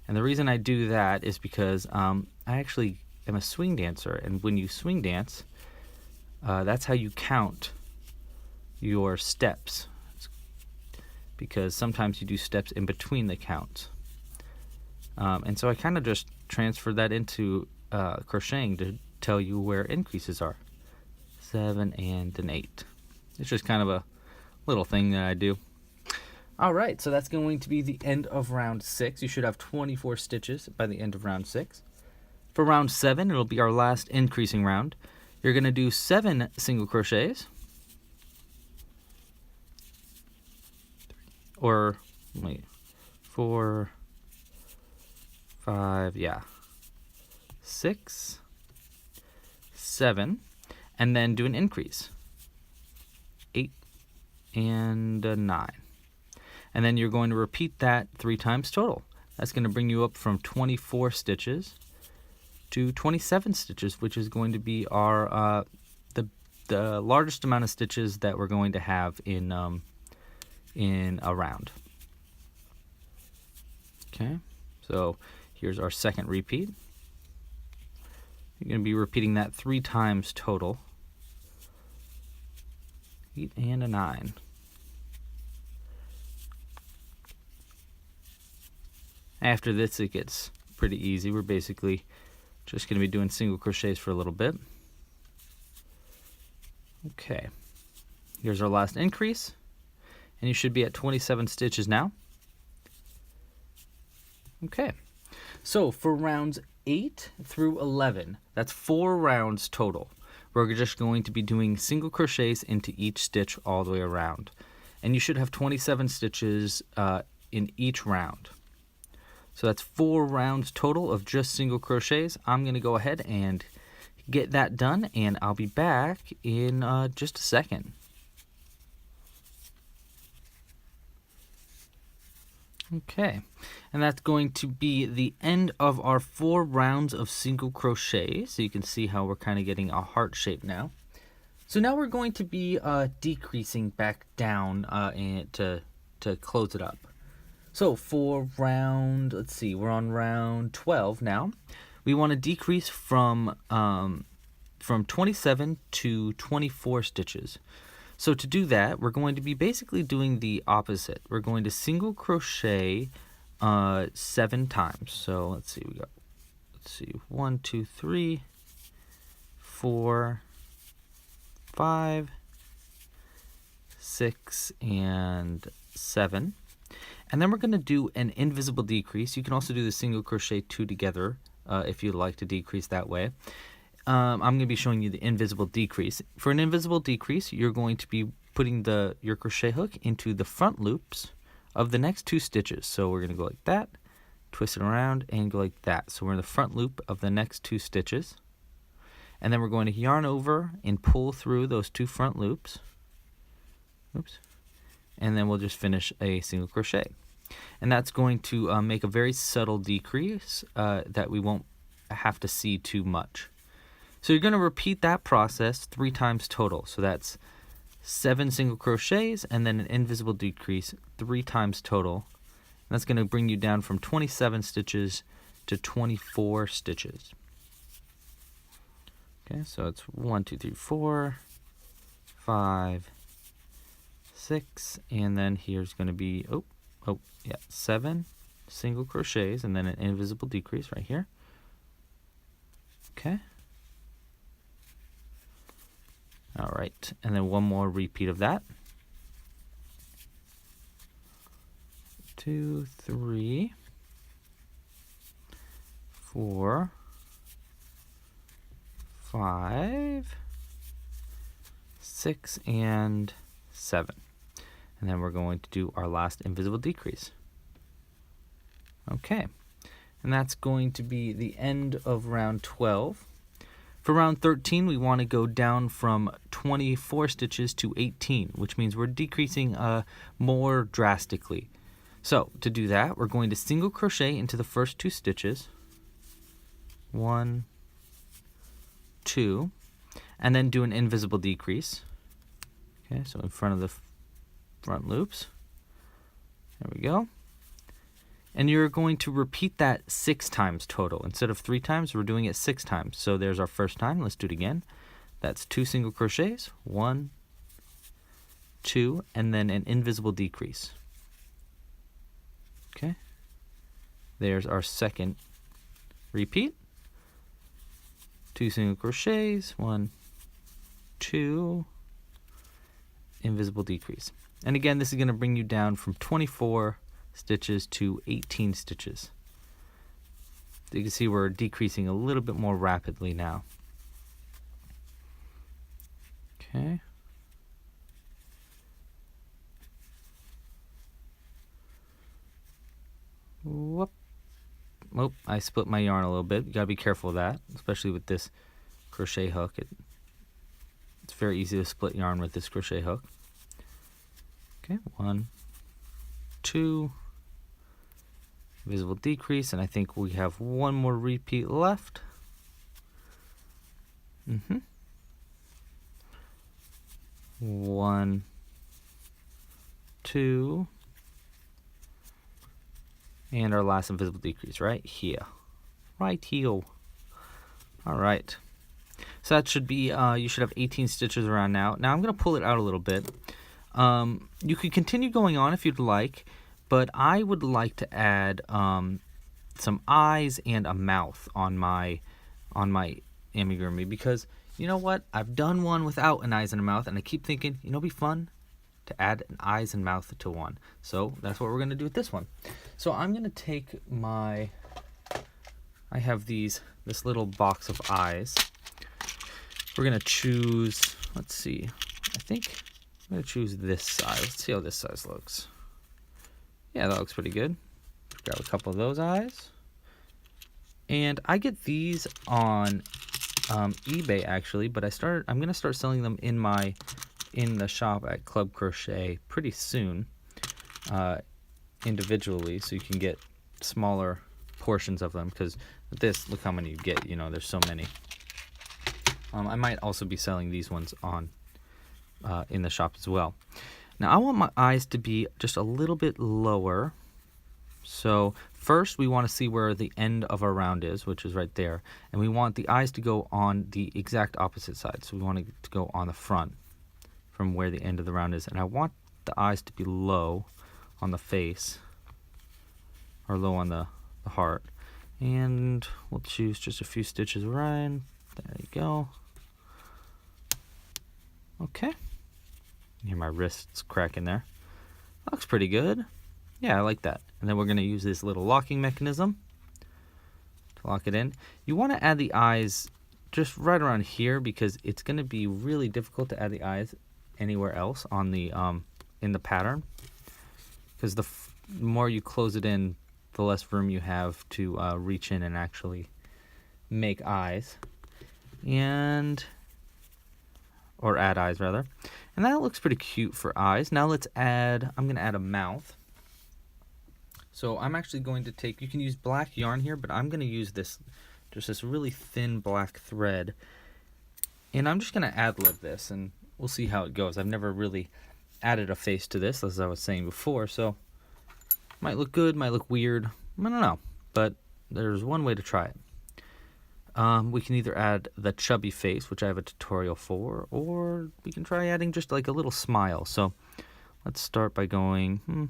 And the reason I do that is because I actually am a swing dancer, and when you swing dance, that's how you count your steps, because sometimes you do steps in between the counts. And so I kind of just transfer that into crocheting to tell you where increases are. 7 and an 8. It's just kind of a little thing that I do. Alright, so that's going to be the end of round 6. You should have 24 stitches by the end of round 6. For round 7, it'll be our last increasing round. You're going to do 7 single crochets. Or, wait, 4, 5, yeah, 6, 7, and then do an increase, 8 and a 9. And then you're going to repeat that 3 times total. That's going to bring you up from 24 stitches to 27 stitches, which is going to be our the largest amount of stitches that we're going to have in a round. Okay, so here's our second repeat. You're going to be repeating that 3 times total. 8 and a 9. After this, it gets pretty easy. We're basically just going to be doing single crochets for a little bit. Okay, here's our last increase, and you should be at 27 stitches now. Okay, so for rounds 8 through 11, that's 4 rounds total. We're just going to be doing single crochets into each stitch all the way around, and you should have 27 stitches in each round. So that's 4 rounds total of just single crochets. I'm going to go ahead and get that done, and I'll be back in just a second. Okay, and that's going to be the end of our 4 rounds of single crochet. So you can see how we're kind of getting a heart shape now. So now we're going to be decreasing back down to close it up. So for round, let's see, we're on round 12 now. We want to decrease from 27 to 24 stitches. So to do that, we're going to be basically doing the opposite. We're going to single crochet 7 times. So let's see, 1, 2, 3, 4, 5, 6, and 7. And then we're going to do an invisible decrease. You can also do the single crochet 2 together if you'd like to decrease that way. I'm going to be showing you the invisible decrease. For an invisible decrease, you're going to be putting your crochet hook into the front loops of the next 2 stitches. So we're going to go like that, twist it around, and go like that. So we're in the front loop of the next 2 stitches. And then we're going to yarn over and pull through those 2 front loops. Oops. And then we'll just finish a single crochet. And that's going to make a very subtle decrease that we won't have to see too much. So you're going to repeat that process 3 times total. So that's 7 single crochets and then an invisible decrease 3 times total. And that's going to bring you down from 27 stitches to 24 stitches. Okay, so it's 1, 2, 3, 4, 5, 6, and then here's going to be 7 single crochets and then an invisible decrease right here. Okay. All right, and then one more repeat of that. 2, 3, 4, 5, 6, and 7. And then we're going to do our last invisible decrease. Okay, and that's going to be the end of round 12. For round 13, we want to go down from 24 stitches to 18, which means we're decreasing more drastically. So to do that, we're going to single crochet into the first 2 stitches. 1, 2, and then do an invisible decrease. Okay, so in front of the front loops. There we go. And you're going to repeat that 6 times total. Instead of 3 times, we're doing it 6 times. So there's our first time. Let's do it again. That's 2 single crochets. 1, 2, and then an invisible decrease. Okay. There's our second repeat. 2 single crochets. 1, 2, invisible decrease. And again, this is going to bring you down from 24 stitches to 18 stitches. You can see we're decreasing a little bit more rapidly now. Okay. Whoop. Oh, I split my yarn a little bit. You gotta be careful of that, especially with this crochet hook. It's very easy to split yarn with this crochet hook. Okay, 1, 2, visible decrease, and I think we have one more repeat left. 1, 2, and our last invisible decrease right here. Right here. All right. So that should be, you should have 18 stitches around now. Now I'm going to pull it out a little bit. You could continue going on if you'd like, but I would like to add some eyes and a mouth on my amigurumi, because you know what? I've done one without an eyes and a mouth, and I keep thinking, you know, it'd be fun to add an eyes and mouth to one. So that's what we're going to do with this one. So I'm going to take I have this little box of eyes. We're going to choose, let's see, I think I'm going to choose this size. Let's see how this size looks. Yeah, that looks pretty good. Grab a couple of those eyes. And I get these on eBay actually, but I'm going to start selling them in the shop at Club Crochet pretty soon, individually, so you can get smaller portions of them, because with this, look how many you get, you know, there's so many. I might also be selling these ones on in the shop as well. Now I want my eyes to be just a little bit lower. So first we want to see where the end of our round is, which is right there, and we want the eyes to go on the exact opposite side. So we want it to go on the front from where the end of the round is, and I want the eyes to be low on the face, or low on the heart. And we'll choose just a few stitches around. There you go. Okay. You hear my wrists cracking there. That looks pretty good. Yeah, I like that. And then we're going to use this little locking mechanism to lock it in. You want to add the eyes just right around here, because it's going to be really difficult to add the eyes anywhere else on the in the pattern, because the more you close it in, the less room you have to reach in and actually make eyes, or add eyes rather. And that looks pretty cute for eyes. Now I'm going to add a mouth. So I'm actually going to take, you can use black yarn here, but I'm going to use this really thin black thread, and I'm just going to ad-lib this, and we'll see how it goes. I've never really added a face to this, as I was saying before, so might look good, might look weird, I don't know, but there's one way to try it. We can either add the chubby face, which I have a tutorial for, or we can try adding just like a little smile. So let's start by going,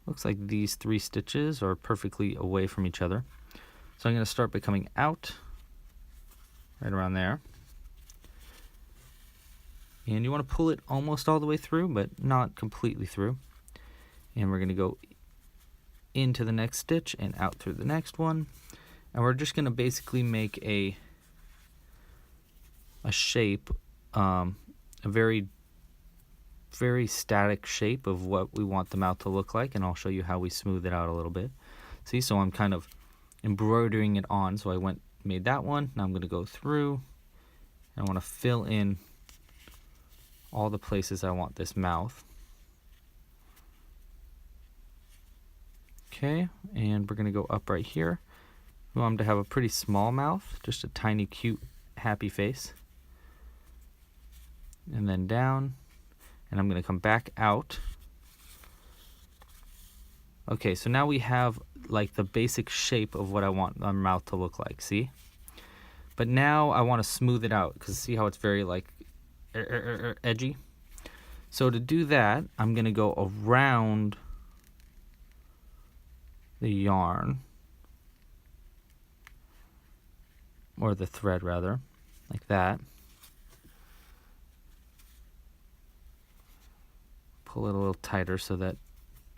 looks like these 3 stitches are perfectly away from each other. So I'm going to start by coming out right around there. And you want to pull it almost all the way through, but not completely through. And we're going to go into the next stitch and out through the next one. And we're just going to basically make a shape, a very, very static shape of what we want the mouth to look like. And I'll show you how we smooth it out a little bit. See, so I'm kind of embroidering it on. So I made that one. Now I'm going to go through, and I want to fill in all the places I want this mouth. Okay, and we're going to go up right here. We want them to have a pretty small mouth, just a tiny, cute, happy face. And then down, and I'm going to come back out. Okay, so now we have like the basic shape of what I want our mouth to look like, see? But now I want to smooth it out, because see how it's very like edgy? So to do that, I'm going to go around the yarn, or the thread rather, like that. Pull it a little tighter so that,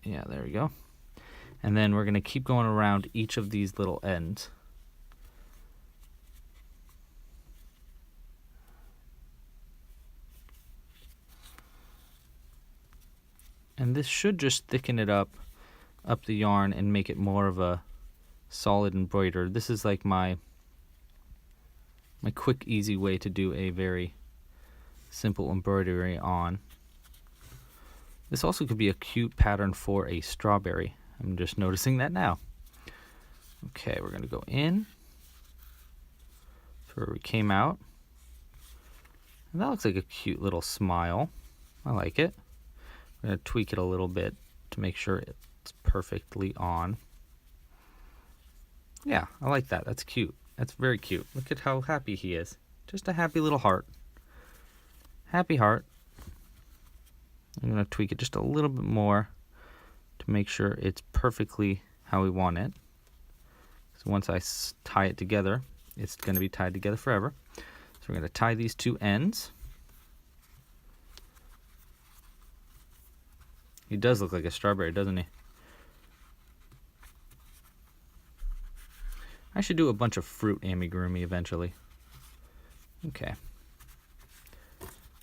yeah, there we go. And then we're going to keep going around each of these little ends. And this should just thicken it up the yarn and make it more of a solid embroider. This is like my quick, easy way to do a very simple embroidery on. This also could be a cute pattern for a strawberry. I'm just noticing that now. Okay, we're going to go in where we came out. And that looks like a cute little smile. I like it. I'm going to tweak it a little bit to make sure it's perfectly on. Yeah, I like that. That's cute. That's very cute. Look at how happy he is. Just a happy little heart. Happy heart. I'm going to tweak it just a little bit more to make sure it's perfectly how we want it. So once I tie it together, it's going to be tied together forever. So we're going to tie these two ends. He does look like a strawberry, doesn't he? I should do a bunch of fruit amigurumi eventually. Okay.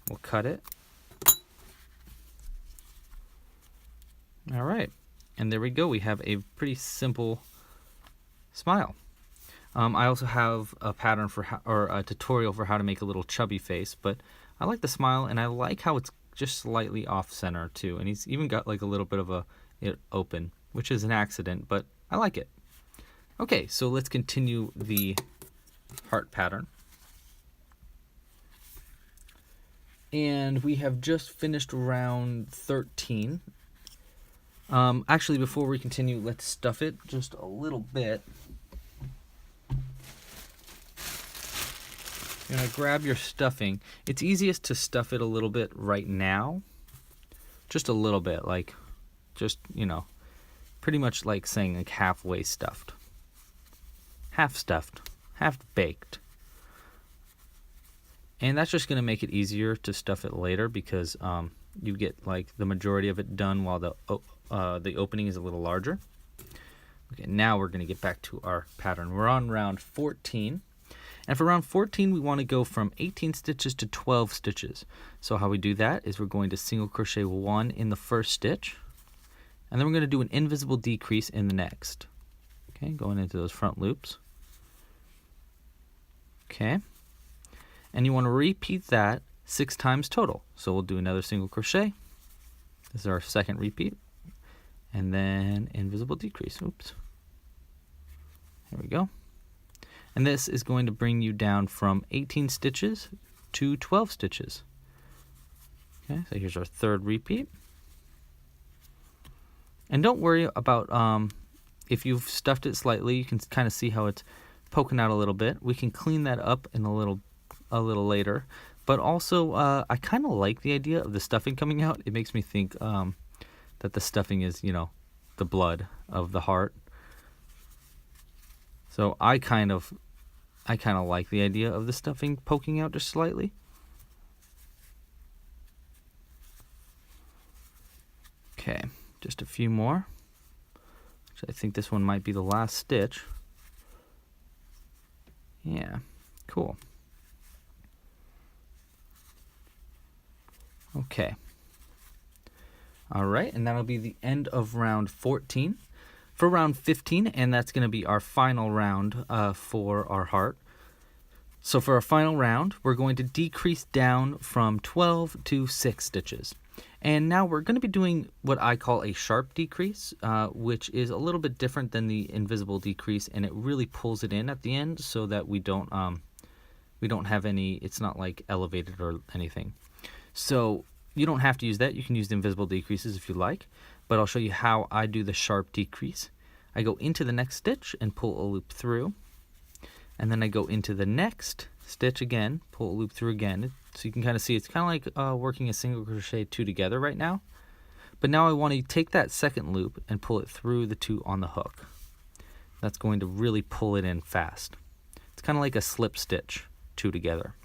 We'll cut it. All right. And there we go. We have a pretty simple smile. I also have a pattern for or a tutorial for how to make a little chubby face, but I like the smile and I like how it's just slightly off center too. And he's even got like a little bit of it open, which is an accident, but I like it. Okay, so let's continue the heart pattern. And we have just finished round 13. Actually, before we continue, let's stuff it just a little bit. You're going to grab your stuffing. It's easiest to stuff it a little bit right now. Just a little bit, like, just, you know, pretty much like saying like halfway stuffed. Half stuffed, half baked. And that's just going to make it easier to stuff it later because you get like the majority of it done while the opening is a little larger. Okay, now we're going to get back to our pattern. We're on round 14. And for round 14, we want to go from 18 stitches to 12 stitches. So how we do that is we're going to single crochet 1 in the first stitch, and then we're going to do an invisible decrease in the next. Okay, going into those front loops. Okay, and you want to repeat that 6 times total. So we'll do another single crochet. This is our second repeat, and then invisible decrease. Oops. There we go. And this is going to bring you down from 18 stitches to 12 stitches. Okay, so here's our third repeat. And don't worry about if you've stuffed it slightly, you can kind of see how it's poking out a little bit. We can clean that up in a little later. But also, I kind of like the idea of the stuffing coming out. It makes me think that the stuffing is, you know, the blood of the heart. So I kind of like the idea of the stuffing poking out just slightly. Okay, just a few more. I think this one might be the last stitch. Yeah, cool. Okay. All right, and that'll be the end of round 14. For round 15, and that's going to be our final round for our heart. So for our final round, we're going to decrease down from 12 to 6 stitches. And now we're going to be doing what I call a sharp decrease, which is a little bit different than the invisible decrease, and it really pulls it in at the end so that we don't have any, it's not like elevated or anything. So you don't have to use that. You can use the invisible decreases if you like, but I'll show you how I do the sharp decrease. I go into the next stitch and pull a loop through, and then I go into the next stitch again, pull a loop through again. So you can kind of see it's kind of like working a single crochet 2 together right now. But now I want to take that second loop and pull it through the 2 on the hook. That's going to really pull it in fast. It's kind of like a slip stitch 2 together.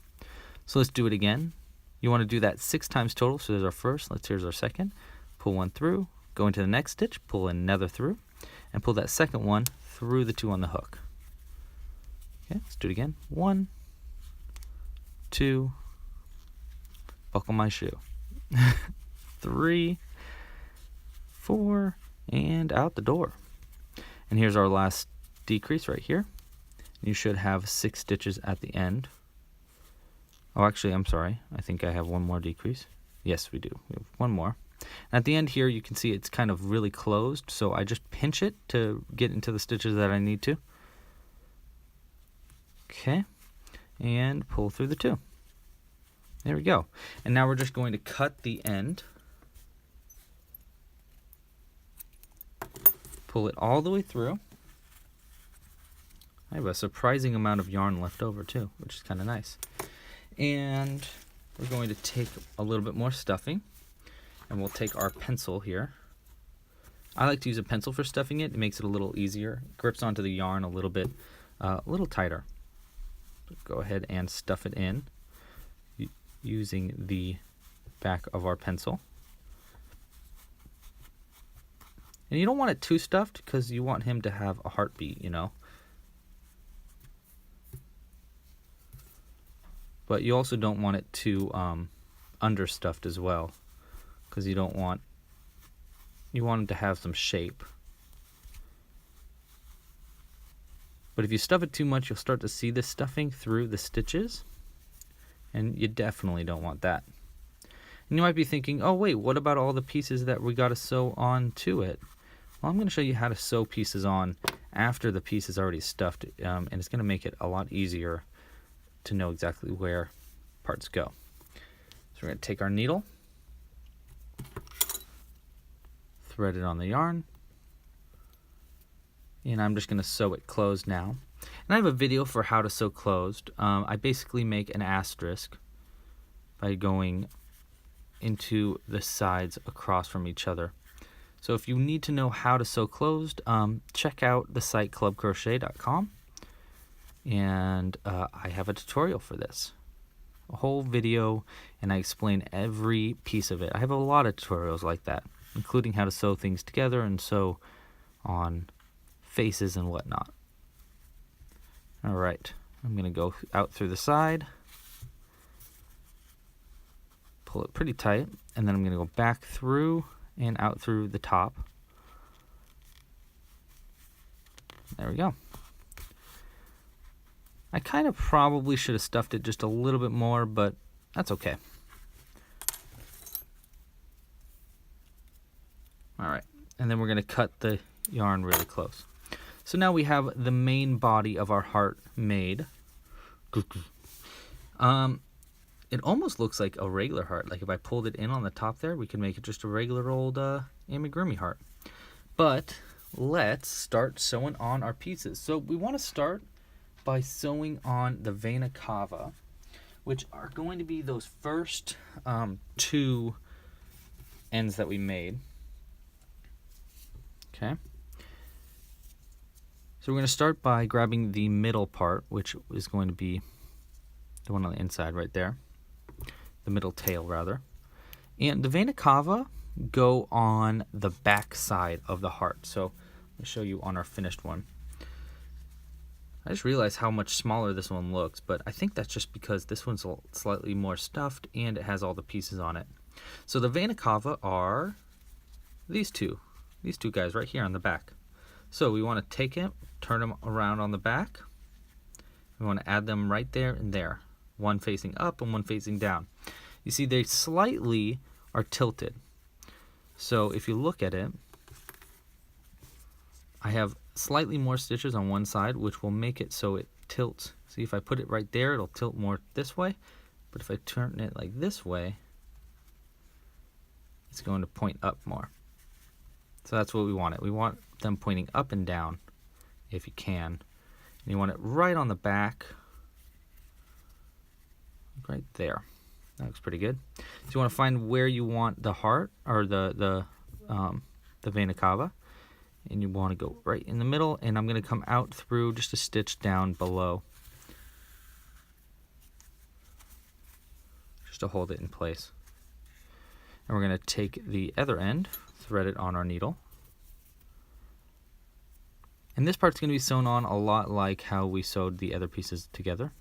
So let's do it again. You want to do that 6 times total. So there's our first, here's our second. Pull one through, go into the next stitch, pull another through, and pull that second one through the 2 on the hook. Okay, let's do it again. 1, 2, buckle my shoe. 3, 4, and out the door. And here's our last decrease right here. You should have 6 stitches at the end. Oh, actually, I'm sorry. I think I have one more decrease. Yes, we do. We have one more. And at the end here, you can see it's kind of really closed, so I just pinch it to get into the stitches that I need to. Okay. and pull through the 2. There we go. And now we're just going to cut the end. Pull it all the way through. I have a surprising amount of yarn left over too, which is kind of nice. And we're going to take a little bit more stuffing, and we'll take our pencil here. I like to use a pencil for stuffing it. It makes it a little easier. It grips onto the yarn a little bit, a little tighter. Go ahead and stuff it in using the back of our pencil. And you don't want it too stuffed because you want him to have a heartbeat, you know. But you also don't want it too understuffed as well, because you want him to have some shape. But if you stuff it too much, you'll start to see the stuffing through the stitches, and you definitely don't want that. And you might be thinking, oh wait, what about all the pieces that we got to sew on to it? Well, I'm going to show you how to sew pieces on after the piece is already stuffed, and it's going to make it a lot easier to know exactly where parts go. So we're going to take our needle, thread it on the yarn, and I'm just going to sew it closed now. And I have a video for how to sew closed. I basically make an asterisk by going into the sides across from each other. So if you need to know how to sew closed, check out the site clubcrochet.com, and I have a tutorial for this, a whole video, and I explain every piece of it. I have a lot of tutorials like that, including how to sew things together and sew on faces and whatnot. All right, I'm going to go out through the side, pull it pretty tight, and then I'm going to go back through and out through the top. There we go. I kind of probably should have stuffed it just a little bit more, but that's okay. All right, and then we're going to cut the yarn really close. So now we have the main body of our heart made. It almost looks like a regular heart. Like if I pulled it in on the top there, we could make it just a regular old amigurumi heart. But let's start sewing on our pieces. So we want to start by sewing on the vena cava, which are going to be those first 2 ends that we made. Okay. So we're going to start by grabbing the middle part, which is going to be the one on the inside right there. The middle tail, rather. And the vena cava go on the back side of the heart. So let me show you on our finished one. I just realized how much smaller this one looks, but I think that's just because this one's slightly more stuffed and it has all the pieces on it. So the vena cava are these two guys right here on the back. So we want to take it, turn them around on the back. We want to add them right there and there, one facing up and one facing down. You see they slightly are tilted. So if you look at it, I have slightly more stitches on one side, which will make it so it tilts. See, if I put it right there, it'll tilt more this way. But if I turn it like this way, it's going to point up more. So that's what we want it. We want them pointing up and down if you can. And you want it right on the back, right there. That looks pretty good. So you want to find where you want the heart or the vena cava, and you want to go right in the middle. And I'm going to come out through just a stitch down below, just to hold it in place. And we're going to take the other end, thread it on our needle. And this part's going to be sewn on a lot like how we sewed the other pieces together,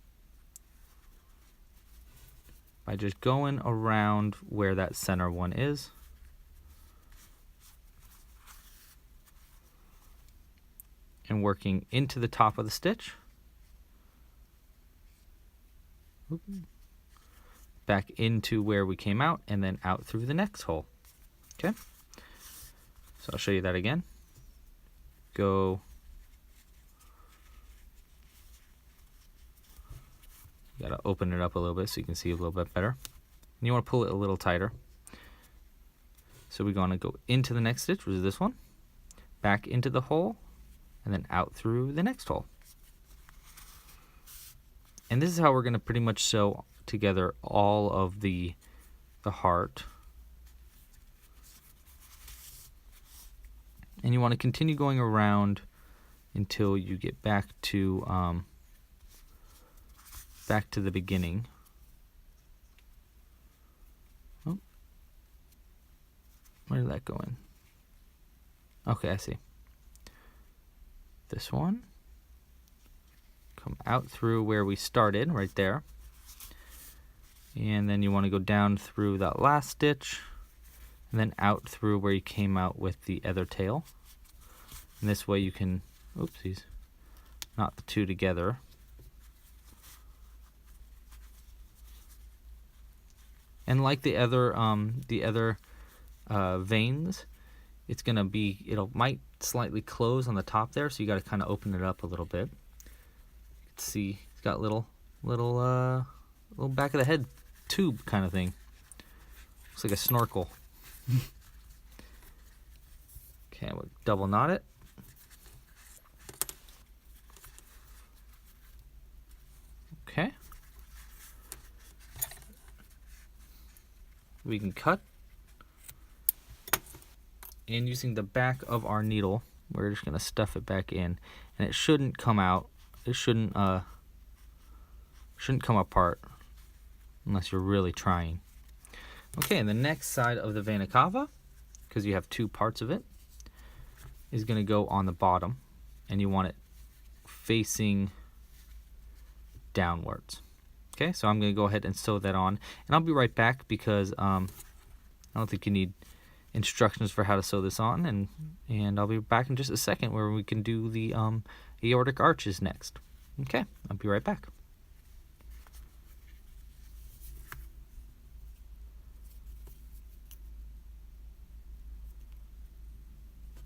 by just going around where that center one is. And working into the top of the stitch. Back into where we came out and then out through the next hole. Okay? So I'll show you that again. Go You gotta open it up a little bit so you can see a little bit better. And you want to pull it a little tighter. So we're going to go into the next stitch, which is this one, back into the hole, and then out through the next hole. And this is how we're going to pretty much sew together all of the heart. And you want to continue going around until you get back to the beginning. Oh, where did that go in? Okay, I see. This one. Come out through where we started, right there. And then you want to go down through that last stitch, and then out through where you came out with the other tail. And this way you can, oopsies, knot the two together. And like the other veins, it's gonna be, might slightly close on the top there, so you got to kind of open it up a little bit. See, it's got little back of the head tube kind of thing. Looks like a snorkel. Okay, we'll double knot it. Okay. We can cut. And using the back of our needle, we're just going to stuff it back in, and it shouldn't come out. It shouldn't come apart unless you're really trying. Okay, and the next side of the vena cava, because you have two parts of it, is going to go on the bottom, and you want it facing downwards. Okay, so I'm going to go ahead and sew that on, and I'll be right back because I don't think you need instructions for how to sew this on, and I'll be back in just a second where we can do the aortic arches next. Okay, I'll be right back.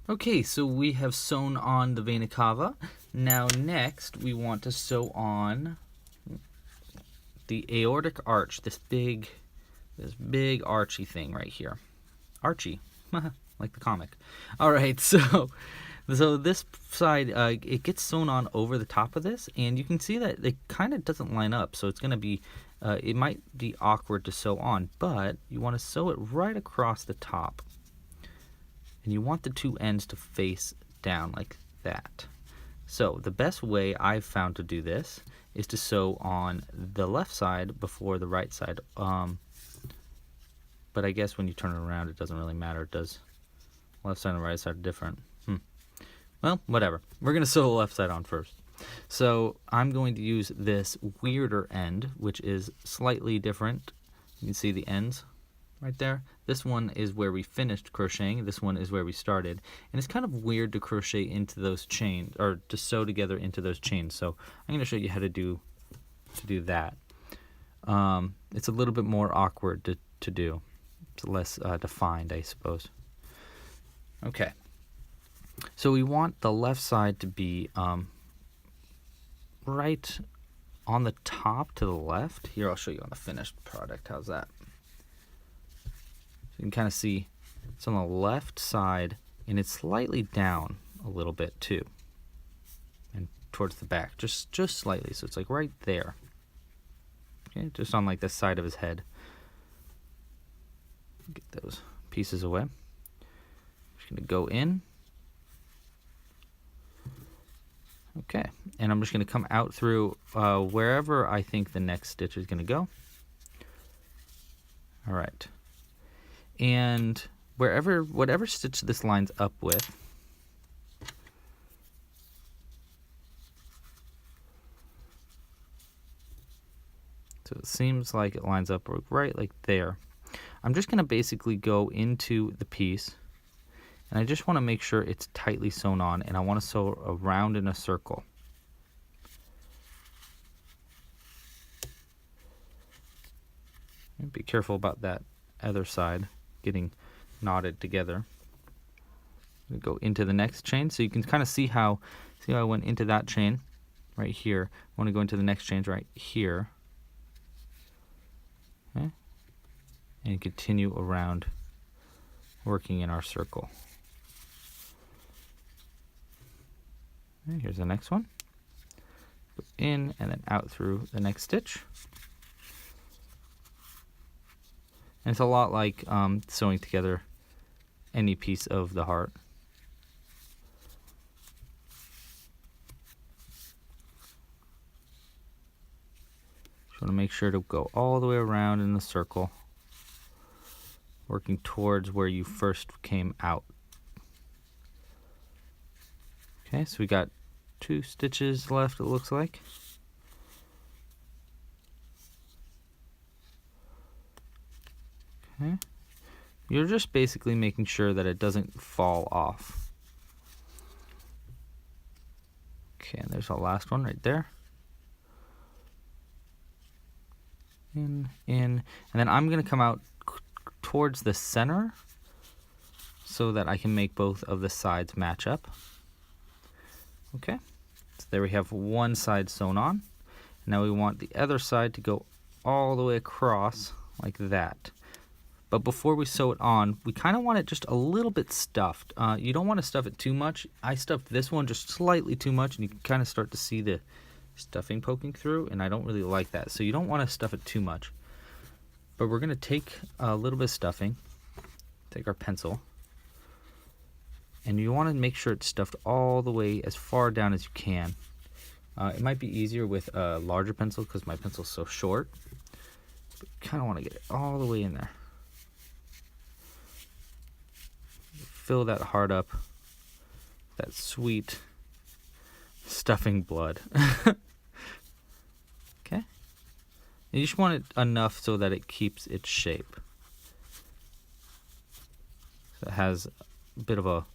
Okay, so we have sewn on the vena cava. Now next we want to sew on the aortic arch, this big archy thing right here. Archie, like the comic. All right, so this side, it gets sewn on over the top of this, and you can see that it kind of doesn't line up, so it's going to be, it might be awkward to sew on, but you want to sew it right across the top. And you want the two ends to face down like that. So the best way I've found to do this is to sew on the left side before the right side. But I guess when you turn it around, it doesn't really matter. It does. Left side and right side are different. Well, whatever. We're going to sew the left side on first. So I'm going to use this weirder end, which is slightly different. You can see the ends right there. This one is where we finished crocheting. This one is where we started. And it's kind of weird to crochet into those chains, or to sew together into those chains. So I'm going to show you how to do that. It's a little bit more awkward to do. It's less defined, I suppose. Okay. So we want the left side to be right on the top to the left. Here, I'll show you on the finished product. How's that? So you can kind of see it's on the left side, and it's slightly down a little bit too, and towards the back, just slightly. So it's like right there. Okay, just on like the side of his head. Get those pieces away. Just gonna go in. Okay, and I'm just gonna come out through wherever I think the next stitch is gonna go. All right. And whatever stitch this lines up with, so it seems like it lines up right like there. I'm just going to basically go into the piece, and I just want to make sure it's tightly sewn on, and I want to sew around in a circle. And be careful about that other side getting knotted together. We go into the next chain, so you can kind of see how I went into that chain right here. I want to go into the next chain right here, Okay. And continue around, working in our circle. Okay, here's the next one. Go in and then out through the next stitch. And it's a lot like sewing together any piece of the heart. Just want to make sure to go all the way around in the circle, working towards where you first came out. Okay, so we got 2 stitches left, it looks like. Okay. You're just basically making sure that it doesn't fall off. Okay, and there's our last one right there. In, and then I'm going to come out towards the center so that I can make both of the sides match up. Okay, so there we have one side sewn on. Now we want the other side to go all the way across like that. But before we sew it on, we kind of want it just a little bit stuffed. You don't want to stuff it too much. I stuffed this one just slightly too much, and you can kind of start to see the stuffing poking through, and I don't really like that. So you don't want to stuff it too much. But we're going to take a little bit of stuffing, take our pencil, and you want to make sure it's stuffed all the way as far down as you can. It might be easier with a larger pencil because my pencil's so short. But you kind of want to get it all the way in there. Fill that heart up, that sweet stuffing blood. Okay. And you just want it enough so that it keeps its shape. So it has a bit of a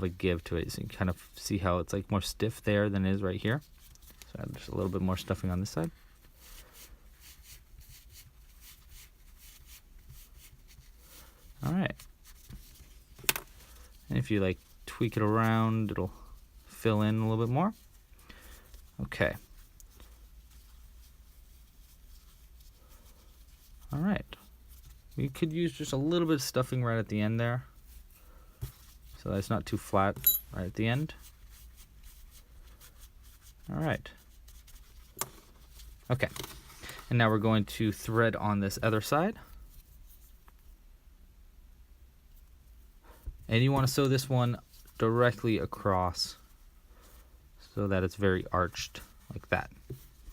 give to it, so you can kind of see how it's like more stiff there than it is right here. So add just a little bit more stuffing on this side. All right. And if you like tweak it around, it'll fill in a little bit more. Okay. All right. We could use just a little bit of stuffing right at the end there, so that it's not too flat right at the end. All right. Okay. And now we're going to thread on this other side. And you want to sew this one directly across so that it's very arched like that.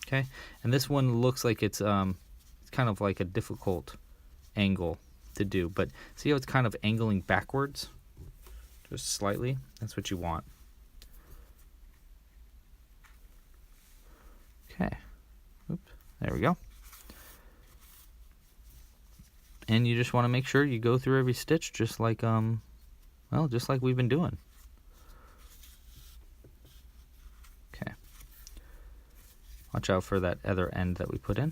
Okay, and this one looks like it's kind of like a difficult angle to do, but see how it's kind of angling backwards just slightly? That's what you want. Okay, oops, there we go. And you just want to make sure you go through every stitch just like well, just like we've been doing. Okay. Watch out for that other end that we put in.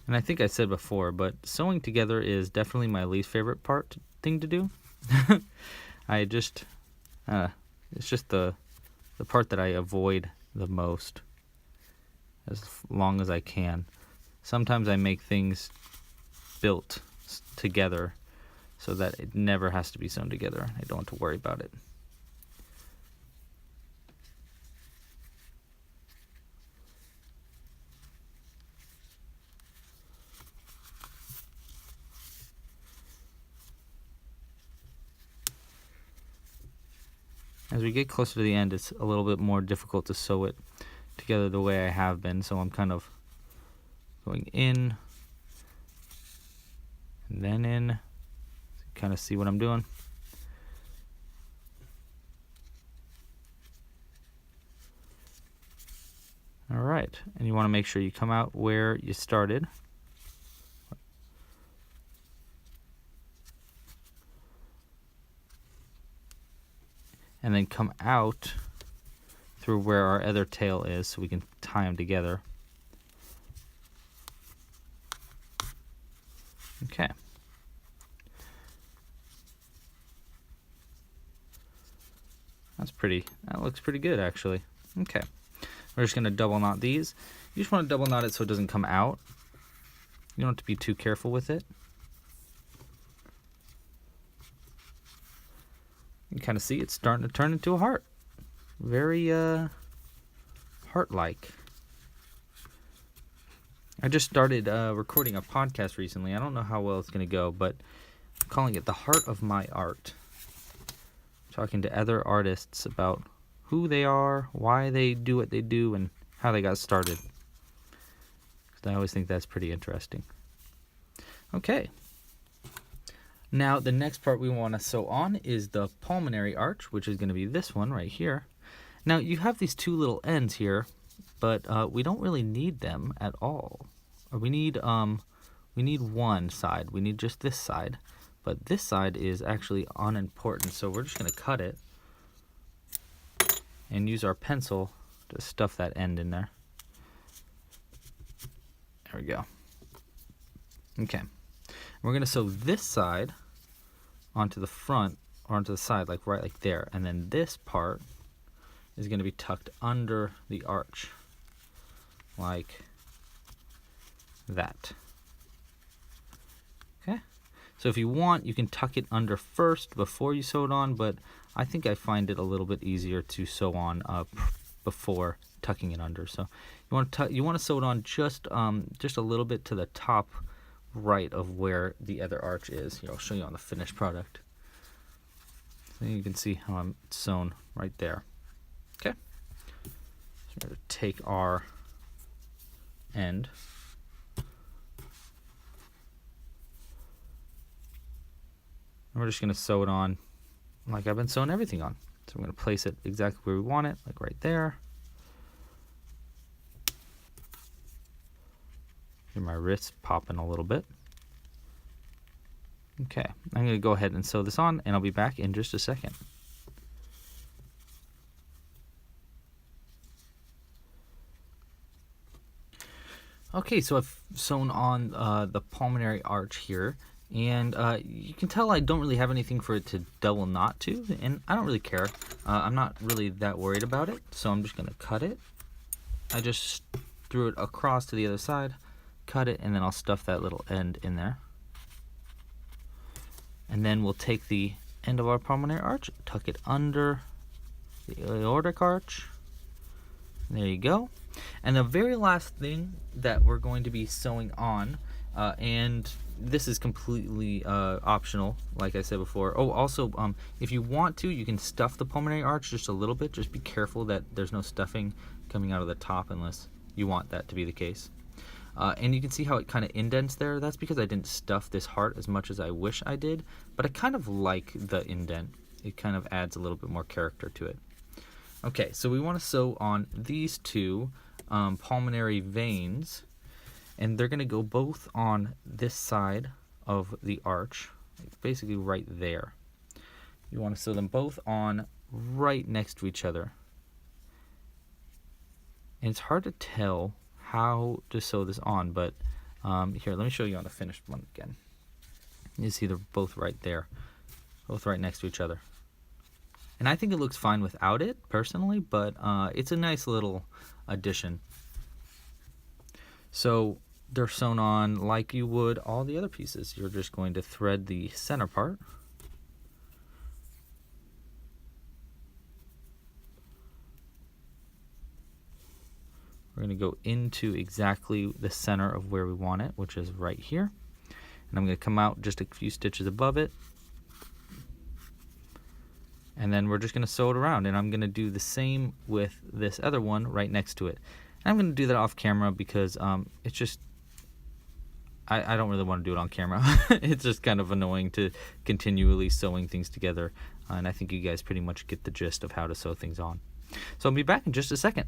And I think I said before, but sewing together is definitely my least favorite thing to do. I just, it's just the part that I avoid the most as long as I can. Sometimes I make things built together so that it never has to be sewn together. I don't have to worry about it. As we get closer to the end, it's a little bit more difficult to sew it together the way I have been, so I'm kind of going in and then in, so you kind of see what I'm doing. All right, and you want to make sure you come out where you started. And then come out through where our other tail is so we can tie them together. Okay. That looks pretty good actually. Okay. We're just going to double knot these. You just want to double knot it so it doesn't come out. You don't have to be too careful with it. You can kind of see it's starting to turn into a heart. Very heart-like. I just started recording a podcast recently. I don't know how well it's going to go, but I'm calling it The Heart of My Art. Talking to other artists about who they are, why they do what they do, and how they got started. I always think that's pretty interesting. Okay. Now the next part we want to sew on is the pulmonary arch, which is going to be this one right here. Now you have these two little ends here, but we don't really need them at all. We need one side. We need just this side, but this side is actually unimportant. So we're just going to cut it and use our pencil to stuff that end in there. There we go. Okay. We're going to sew this side onto the front or onto the side, like right like there. And then this part is going to be tucked under the arch, like that. Okay. So if you want, you can tuck it under first before you sew it on, but I think I find it a little bit easier to sew on before tucking it under. So you want to sew it on just a little bit to the top right of where the other arch is. Here, I'll show you on the finished product. So you can see how I'm sewn right there. Okay. So we're going to take our end. And we're just going to sew it on like I've been sewing everything on. So I'm going to place it exactly where we want it, like right there. Hear my wrist popping a little bit. Okay, I'm going to go ahead and sew this on, and I'll be back in just a second. Okay, so I've sewn on the pulmonary arch here, and you can tell I don't really have anything for it to double knot to, and I don't really care. I'm not really that worried about it, so I'm just going to cut it. I just threw it across to the other side, cut it, and then I'll stuff that little end in there. And then we'll take the end of our pulmonary arch, tuck it under the aortic arch. There you go. And the very last thing that we're going to be sewing on, and this is completely optional, like I said before. Oh, also, if you want to, you can stuff the pulmonary arch just a little bit. Just be careful that there's no stuffing coming out of the top unless you want that to be the case. And you can see how it kind of indents there. That's because I didn't stuff this heart as much as I wish I did, but I kind of like the indent. It kind of adds a little bit more character to it. Okay, so we want to sew on these two pulmonary veins, and they're going to go both on this side of the arch, basically right there. You want to sew them both on right next to each other. And it's hard to tell how to sew this on, but here, let me show you on the finished one again. You see they're both right there, both right next to each other. And I think it looks fine without it, personally, but it's a nice little addition. So they're sewn on like you would all the other pieces. You're just going to thread the center part. We're going to go into exactly the center of where we want it, which is right here. And I'm going to come out just a few stitches above it. And then we're just going to sew it around. And I'm going to do the same with this other one right next to it. And I'm going to do that off camera because it's just, I don't really want to do it on camera. It's just kind of annoying to continually sewing things together. And I think you guys pretty much get the gist of how to sew things on. So I'll be back in just a second.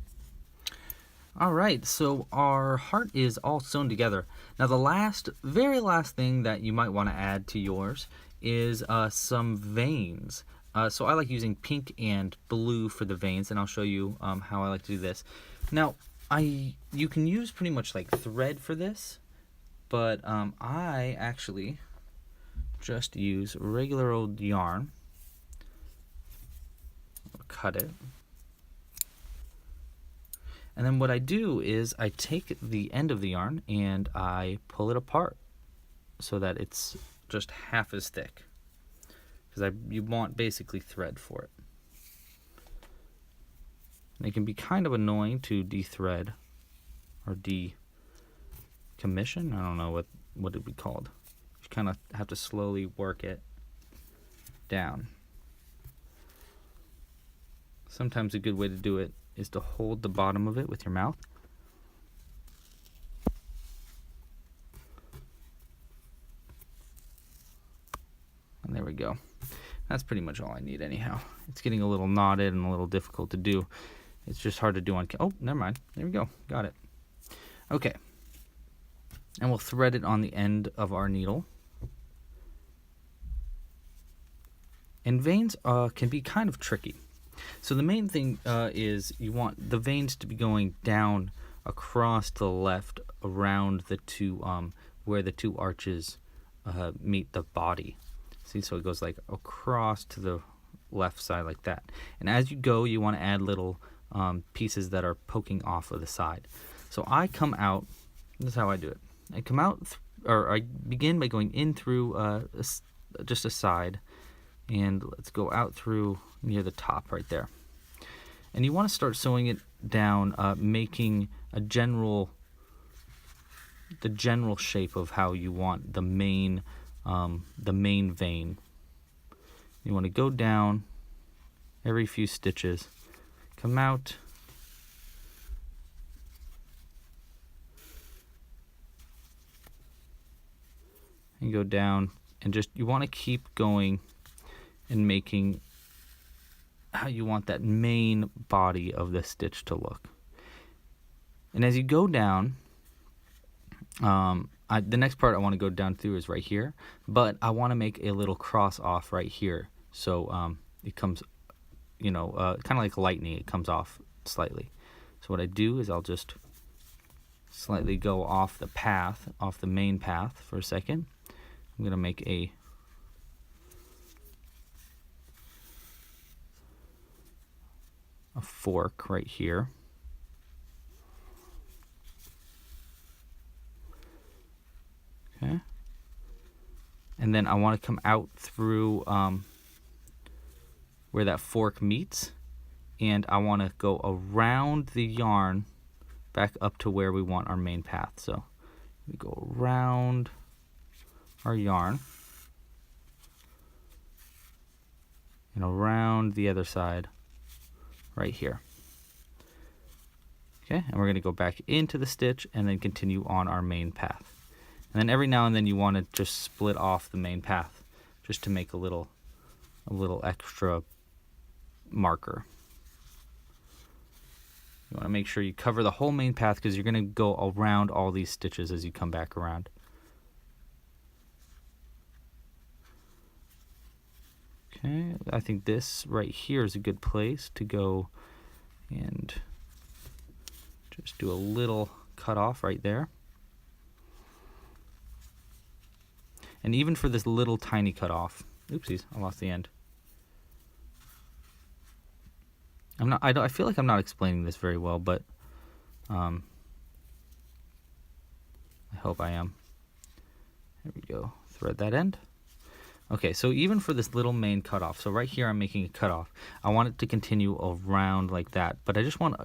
Alright, so our heart is all sewn together. Now the very last thing that you might want to add to yours is some veins. So I like using pink and blue for the veins, and I'll show you how I like to do this. Now, you can use pretty much like thread for this, but I actually just use regular old yarn. I'll cut it. And then what I do is I take the end of the yarn and I pull it apart so that it's just half as thick, because you want basically thread for it. And it can be kind of annoying to de-thread or decommission. I don't know what it'd be called. You kind of have to slowly work it down. Sometimes a good way to do it is to hold the bottom of it with your mouth. And there we go. That's pretty much all I need anyhow. It's getting a little knotted and a little difficult to do. It's just hard to do on... Oh, never mind. There we go. Got it. Okay. And we'll thread it on the end of our needle. And veins can be kind of tricky. So the main thing is you want the veins to be going down across to the left around the two, where the two arches meet the body. See, so it goes like across to the left side like that. And as you go, you want to add little pieces that are poking off of the side. So I come out, this is how I do it. I come out, or I begin by going in through just a side, and let's go out through near the top right there. And you want to start sewing it down, making the general shape of how you want the main vein. You want to go down every few stitches, come out, and go down, and just you want to keep going and making how you want that main body of the stitch to look. And as you go down, the next part I want to go down through is right here, but I want to make a little cross off right here, so it comes, kind of like lightning, it comes off slightly. So what I do is I'll just slightly go off the path, off the main path for a second. I'm going to make a fork right here. Okay. And then I want to come out through where that fork meets, and I want to go around the yarn back up to where we want our main path. So we go around our yarn and around the other side right here. Okay, and we're going to go back into the stitch and then continue on our main path. And then every now and then you want to just split off the main path just to make a little extra marker. You want to make sure you cover the whole main path because you're going to go around all these stitches as you come back around. Okay, I think this right here is a good place to go and just do a little cut off right there. And even for this little tiny cut off, oopsies, I lost the end. I feel like I'm not explaining this very well, but I hope I am. There we go, thread that end. Okay, so even for this little main cutoff, so right here I'm making a cutoff. I want it to continue around like that, but I just want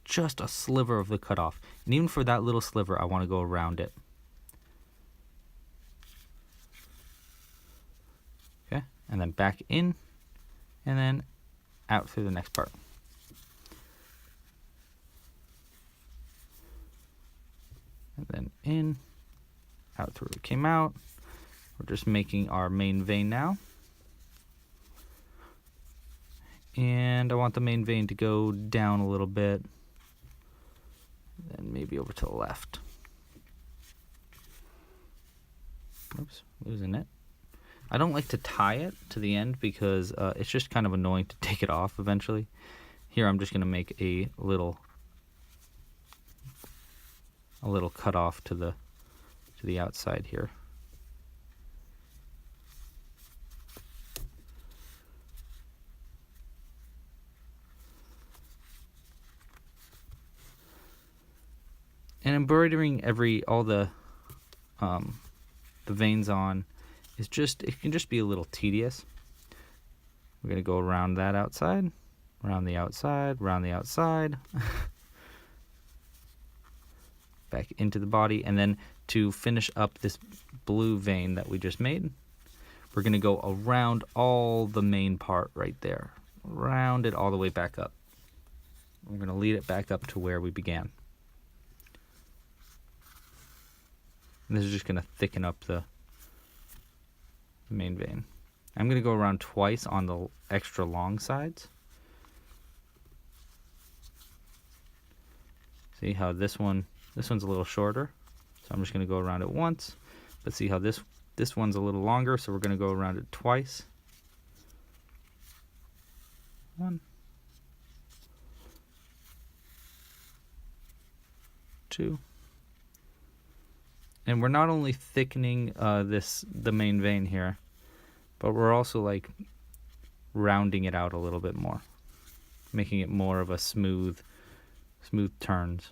just a sliver of the cutoff. And even for that little sliver, I want to go around it. Okay, and then back in, and then out through the next part. And then in, out through it came out. We're just making our main vein now. And I want the main vein to go down a little bit. Then maybe over to the left. Oops, losing it. I don't like to tie it to the end because it's just kind of annoying to take it off eventually. Here I'm just going to make a little cut off to the outside here. And embroidering all the veins on it can just be a little tedious. We're going to go around that outside, around the outside, around the outside, back into the body, and then to finish up this blue vein that we just made, we're going to go around all the main part right there, round it all the way back up. We're going to lead it back up to where we began. And this is just going to thicken up the main vein. I'm going to go around twice on the extra long sides. See how this one's a little shorter, so I'm just going to go around it once. But see how this one's a little longer, so we're going to go around it twice. 1, 2. And we're not only thickening the main vein here, but we're also like rounding it out a little bit more, making it more of a smooth turns.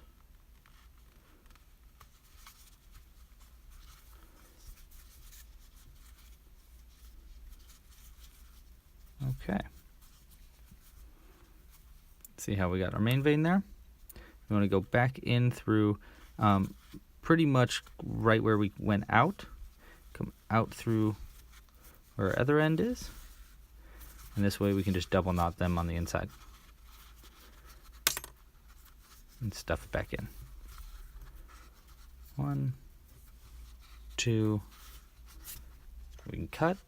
Okay. See how we got our main vein there? We want to go back in through pretty much right where we went out. Come out through where our other end is. And this way we can just double knot them on the inside. And stuff it back in. 1, 2. We can cut.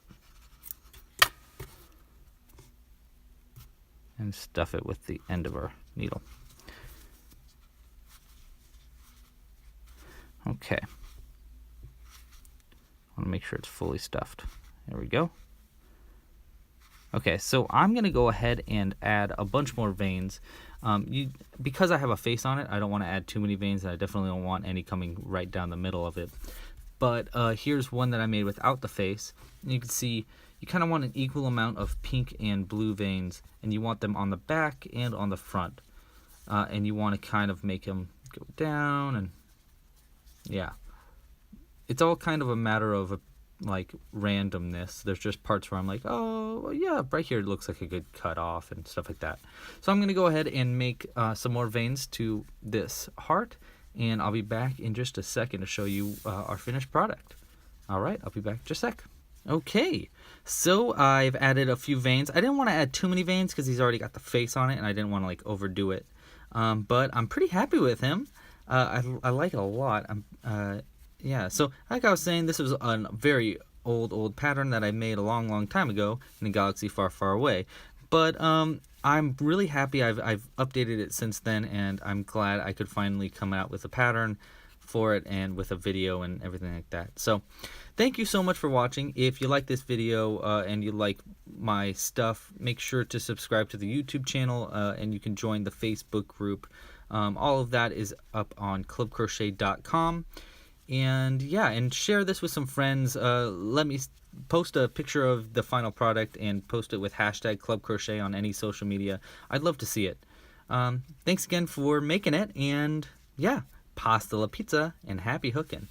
And stuff it with the end of our needle. Okay. I want to make sure it's fully stuffed. There we go. Okay, so I'm going to go ahead and add a bunch more veins. Because I have a face on it, I don't want to add too many veins, and I definitely don't want any coming right down the middle of it. But here's one that I made without the face. And you can see you kind of want an equal amount of pink and blue veins, and you want them on the back and on the front. And you want to kind of make them go down, and yeah. It's all kind of a matter of like randomness. There's just parts where I'm like, oh yeah, right here it looks like a good cut off and stuff like that. So I'm going to go ahead and make some more veins to this heart, and I'll be back in just a second to show you our finished product. All right, I'll be back in just a sec. Okay, so I've added a few veins. I didn't want to add too many veins because he's already got the face on it, and I didn't want to like overdo it. But I'm pretty happy with him. I like it a lot. Yeah, so like I was saying, this was a very old pattern that I made a long time ago in a galaxy far away. But I'm really happy I've updated it since then, and I'm glad I could finally come out with a pattern for it and with a video and everything like that. So thank you so much for watching. If you like this video and you like my stuff, make sure to subscribe to the YouTube channel, and you can join the Facebook group. All of that is up on clubcrochet.com. And yeah, and share this with some friends. Let me post a picture of the final product and post it with hashtag clubcrochet on any social media. I'd love to see it. Thanks again for making it, and yeah, pasta la pizza and happy hooking.